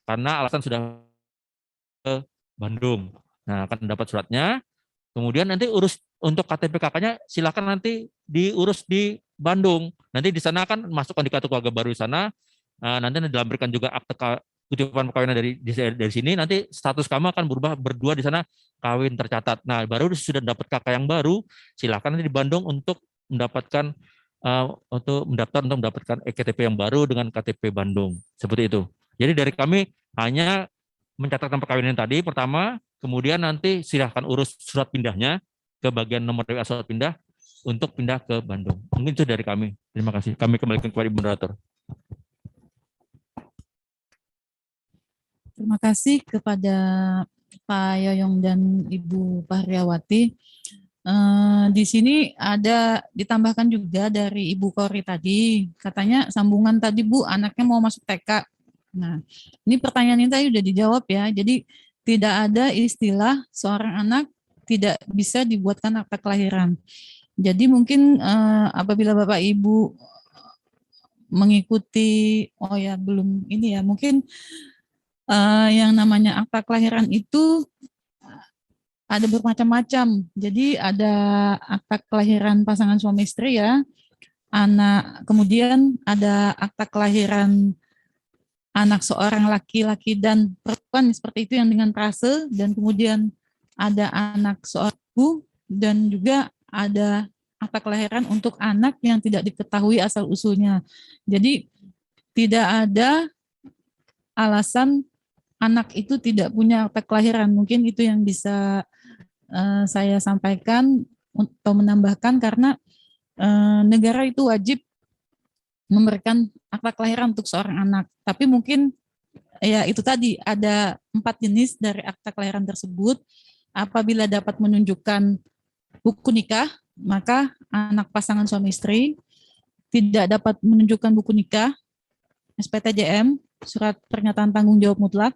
karena alasan sudah ke Bandung. Nah, akan dapat suratnya. Kemudian nanti urus untuk KTP kakaknya silakan nanti diurus di Bandung. Nanti di sana kan masukkan di kartu keluarga baru di sana. Nanti dilampirkan juga akte kutipan perkawinan dari sini. Nanti status kamu akan berubah berdua di sana kawin tercatat. Nah, baru sudah dapat kakak yang baru, silakan nanti di Bandung untuk mendapatkan untuk mendapatkan EKTP yang baru dengan KTP Bandung. Seperti itu. Jadi dari kami hanya mencatatkan perkawinan tadi pertama, kemudian nanti silahkan urus surat pindahnya ke bagian nomor WA surat pindah untuk pindah ke Bandung. Mungkin itu dari kami. Terima kasih. Kami kembalikan kepada Ibu Moderator. Terima kasih kepada Pak Yoyong dan Ibu Pahriawati. Di sini ada ditambahkan juga dari Ibu Kori tadi, katanya sambungan tadi Bu, anaknya mau masuk TK. Nah, ini pertanyaan ini tadi udah dijawab ya. Jadi tidak ada istilah seorang anak tidak bisa dibuatkan akta kelahiran. Jadi mungkin apabila Bapak Ibu mengikuti, oh ya belum ini ya, mungkin yang namanya akta kelahiran itu ada bermacam-macam. Jadi ada akta kelahiran pasangan suami istri ya, anak, kemudian ada akta kelahiran anak seorang laki-laki dan perempuan seperti itu yang dengan prase, dan kemudian ada anak seorang ibu, dan juga ada akta kelahiran untuk anak yang tidak diketahui asal usulnya. Jadi tidak ada alasan anak itu tidak punya akta kelahiran. Mungkin itu yang bisa saya sampaikan atau menambahkan, karena negara itu wajib memberikan akta kelahiran untuk seorang anak. Tapi mungkin ya itu tadi ada 4 jenis dari akta kelahiran tersebut. Apabila dapat menunjukkan buku nikah, maka anak pasangan suami istri. Tidak dapat menunjukkan buku nikah, SPTJM, surat pernyataan tanggung jawab mutlak,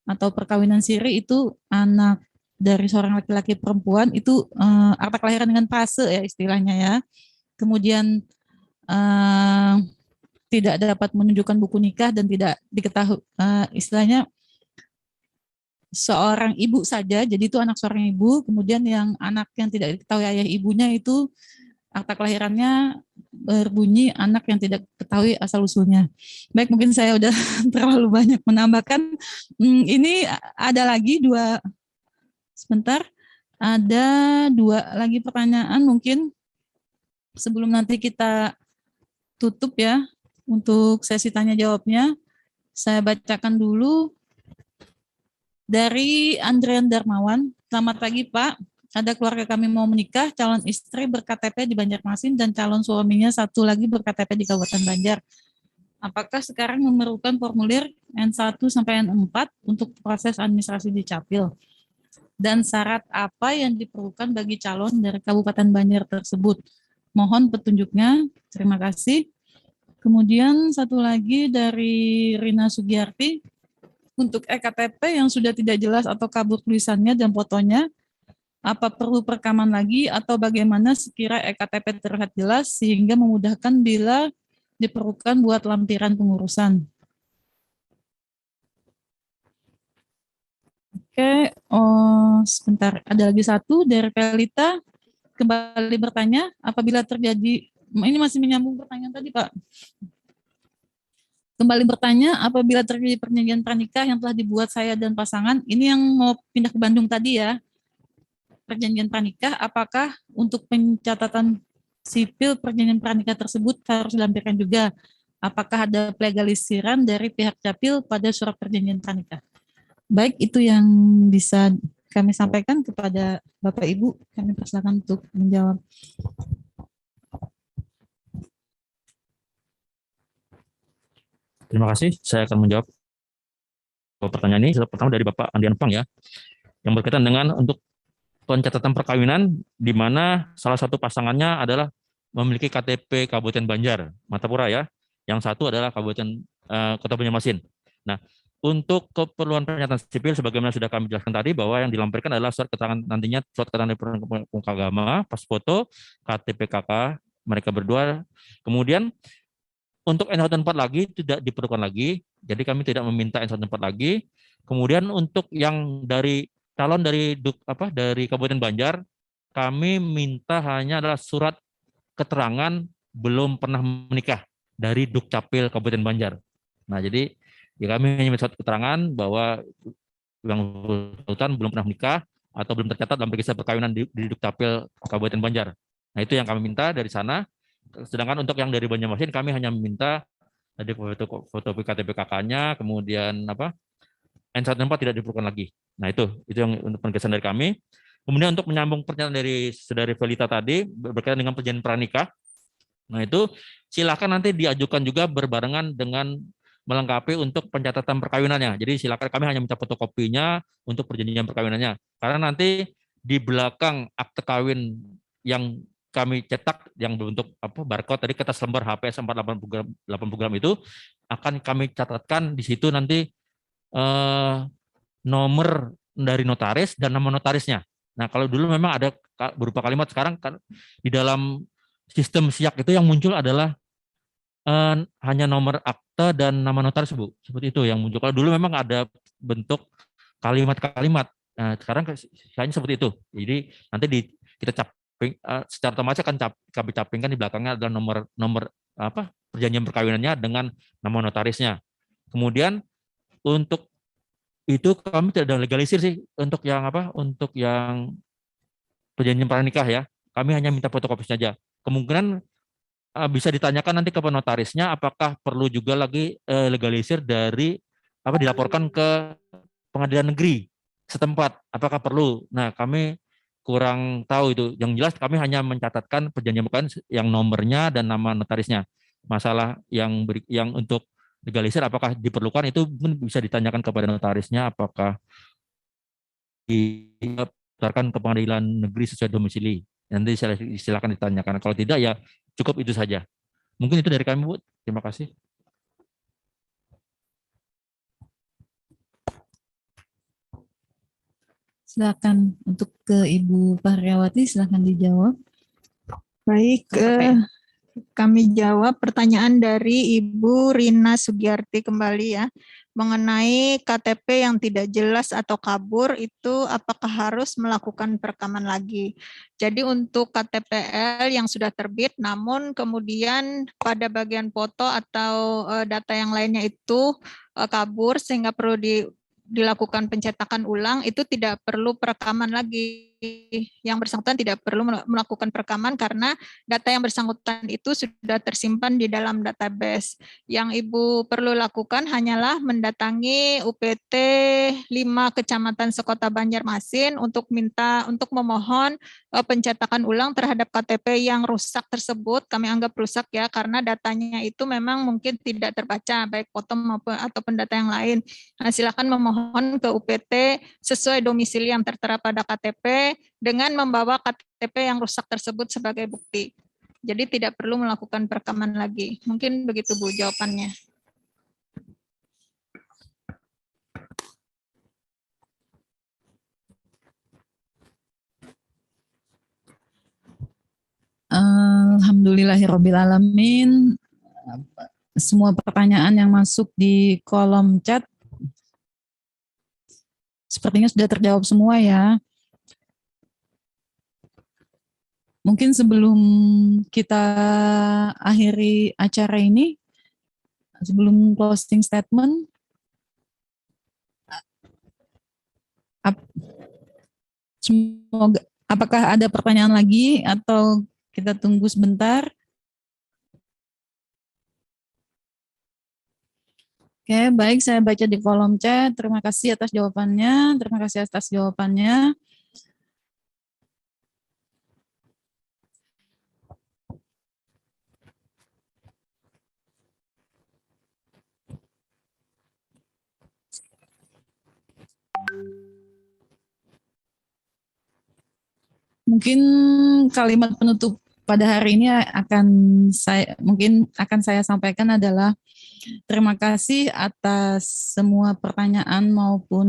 atau perkawinan siri, itu anak dari seorang laki-laki perempuan, itu akta kelahiran dengan prase ya istilahnya ya. Kemudian tidak dapat menunjukkan buku nikah dan tidak diketahui, istilahnya seorang ibu saja, jadi itu anak seorang ibu. Kemudian yang anak yang tidak diketahui ayah ibunya itu akta kelahirannya berbunyi anak yang tidak ketahui asal usulnya. Baik, mungkin saya udah terlalu banyak menambahkan. Ini ada lagi ada 2 lagi pertanyaan mungkin sebelum nanti kita tutup ya untuk sesi tanya jawabnya. Saya bacakan dulu dari Andrian Darmawan. Selamat pagi Pak. Ada keluarga kami mau menikah, calon istri berKTP di Banjarmasin dan calon suaminya satu lagi berKTP di Kabupaten Banjar. Apakah sekarang memerlukan formulir N1 sampai N4 untuk proses administrasi di Capil? Dan syarat apa yang diperlukan bagi calon dari Kabupaten Banjar tersebut? Mohon petunjuknya. Terima kasih. Kemudian satu lagi dari Rina Sugiyarti. Untuk EKTP yang sudah tidak jelas atau kabur tulisannya dan fotonya, apa perlu perekaman lagi atau bagaimana sekira EKTP terlihat jelas sehingga memudahkan bila diperlukan buat lampiran pengurusan? Oke, sebentar. Ada lagi satu dari Pelita. Kembali bertanya, apabila terjadi, ini masih menyambung pertanyaan tadi Pak. Kembali bertanya, apabila terjadi perjanjian pranikah yang telah dibuat saya dan pasangan, ini yang mau pindah ke Bandung tadi ya, perjanjian pranikah, apakah untuk pencatatan sipil perjanjian pranikah tersebut harus dilampirkan juga? Apakah ada pelegalisasiran dari pihak Capil pada surat perjanjian pranikah? Baik, itu yang bisa kami sampaikan kepada Bapak Ibu. Kami persilakan untuk menjawab. Terima kasih. Saya akan menjawab pertanyaan ini. Pertama dari Bapak Andian Pang ya, yang berkaitan dengan untuk pencatatan perkawinan di mana salah satu pasangannya adalah memiliki KTP Kabupaten Banjar, Matapura ya. Yang satu adalah Kabupaten Kota Banjarmasin. Nah, untuk keperluan pernyataan sipil sebagaimana sudah kami jelaskan tadi bahwa yang dilampirkan adalah surat keterangan nantinya surat keterangan dari pemuka agama, pas foto, KTP KK mereka berdua. Kemudian untuk N14 lagi tidak diperlukan lagi, jadi kami tidak meminta N14 lagi. Kemudian untuk yang dari calon dari dari Kabupaten Banjar, kami minta hanya adalah surat keterangan belum pernah menikah dari Dukcapil Kabupaten Banjar. Nah, jadi ya kami hanya minta surat keterangan bahwa yang bersangkutan belum pernah menikah atau belum tercatat dalam register perkawinan di Dukcapil Kabupaten Banjar. Nah, itu yang kami minta dari sana. Sedangkan untuk yang dari Banjarmasin kami hanya meminta tadi foto KTP KK-nya, kemudian N14 tidak diperlukan lagi. Nah, itu yang untuk penegasan dari kami. Kemudian untuk menyambung pernyataan dari saudari Felita tadi berkaitan dengan perjanjian pranikah. Nah, itu silakan nanti diajukan juga berbarengan dengan melengkapi untuk pencatatan perkawinannya. Jadi silakan, kami hanya minta fotokopinya untuk perjanjian perkawinannya. Karena nanti di belakang akte kawin yang kami cetak yang berbentuk barcode tadi kertas lembar HPS 480 gram itu akan kami catatkan di situ nanti nomor dari notaris dan nama notarisnya. Nah, kalau dulu memang ada berupa kalimat, sekarang kan di dalam sistem SIAK itu yang muncul adalah hanya nomor akta dan nama notaris, Bu. Seperti itu yang muncul. Kalau dulu memang ada bentuk kalimat-kalimat. Nah, sekarang hanya seperti itu. Jadi nanti kita caping secara otomatis akan kami capingkan di belakangnya adalah nomor perjanjian perkawinannya dengan nama notarisnya. Kemudian untuk itu kami tidak ada legalisir sih untuk yang perjanjian pranikah ya. Kami hanya minta fotokopi saja. Kemungkinan bisa ditanyakan nanti ke notarisnya apakah perlu juga lagi legalisir dari dilaporkan ke pengadilan negeri setempat, apakah perlu. Nah, kami kurang tahu itu. Yang jelas kami hanya mencatatkan perjanjian perkawin yang nomornya dan nama notarisnya. Masalah yang untuk legalisir apakah diperlukan itu mungkin bisa ditanyakan kepada notarisnya apakah didaftarkan ke pengadilan negeri sesuai domisili. Nanti silakan ditanyakan. Kalau tidak ya cukup itu saja. Mungkin itu dari kami, Bu. Terima kasih. Silakan untuk ke Ibu Pahriawati, silakan dijawab. Baik, kami jawab pertanyaan dari Ibu Rina Sugiyarti kembali ya, mengenai KTP yang tidak jelas atau kabur itu apakah harus melakukan perekaman lagi. Jadi untuk KTPL yang sudah terbit namun kemudian pada bagian foto atau data yang lainnya itu kabur sehingga perlu dilakukan pencetakan ulang, itu tidak perlu perekaman lagi. Yang bersangkutan tidak perlu melakukan perekaman karena data yang bersangkutan itu sudah tersimpan di dalam database. Yang Ibu perlu lakukan hanyalah mendatangi UPT 5 Kecamatan Sekota Banjarmasin untuk memohon pencetakan ulang terhadap KTP yang rusak tersebut. Kami anggap rusak ya, karena datanya itu memang mungkin tidak terbaca, baik foto maupun ataupun data yang lain. Nah, silakan memohon ke UPT sesuai domisili yang tertera pada KTP dengan membawa KTP yang rusak tersebut sebagai bukti. Jadi tidak perlu melakukan perekaman lagi. Mungkin begitu Bu jawabannya. Alhamdulillahirrabbilalamin. Semua pertanyaan yang masuk di kolom chat sepertinya sudah terjawab semua ya. Mungkin sebelum kita akhiri acara ini, sebelum closing statement, semoga, apakah ada pertanyaan lagi atau kita tunggu sebentar? Oke, baik, saya baca di kolom chat. Terima kasih atas jawabannya. Terima kasih atas jawabannya. Mungkin kalimat penutup pada hari ini akan saya sampaikan adalah terima kasih atas semua pertanyaan maupun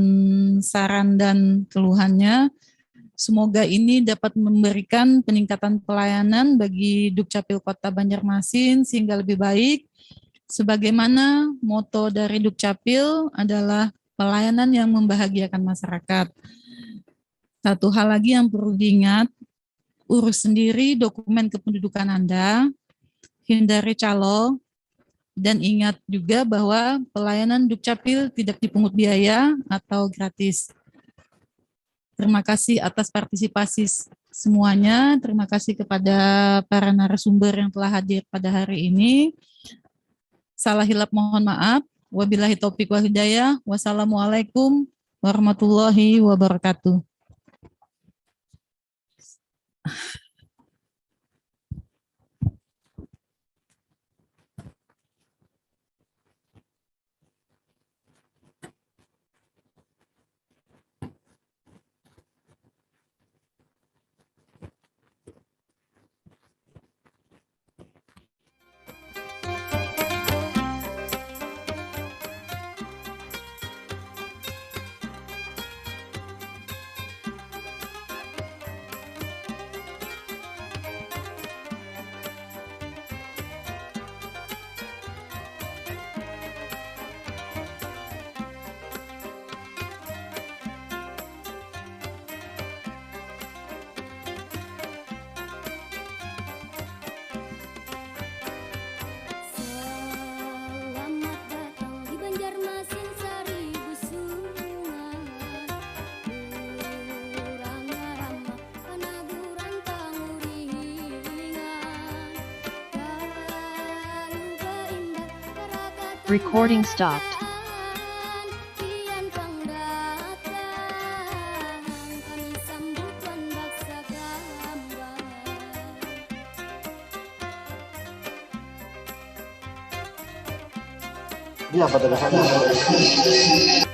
saran dan keluhannya. Semoga ini dapat memberikan peningkatan pelayanan bagi Dukcapil Kota Banjarmasin sehingga lebih baik. Sebagaimana moto dari Dukcapil adalah pelayanan yang membahagiakan masyarakat. Satu hal lagi yang perlu diingat, urus sendiri dokumen kependudukan Anda, hindari calo, dan ingat juga bahwa pelayanan Dukcapil tidak dipungut biaya atau gratis. Terima kasih atas partisipasi semuanya. Terima kasih kepada para narasumber yang telah hadir pada hari ini. Salah hilap mohon maaf. Wabillahi taufiq wal hidayah. Wassalamualaikum warahmatullahi wabarakatuh. Recording stopped. Ini apa tulisannya?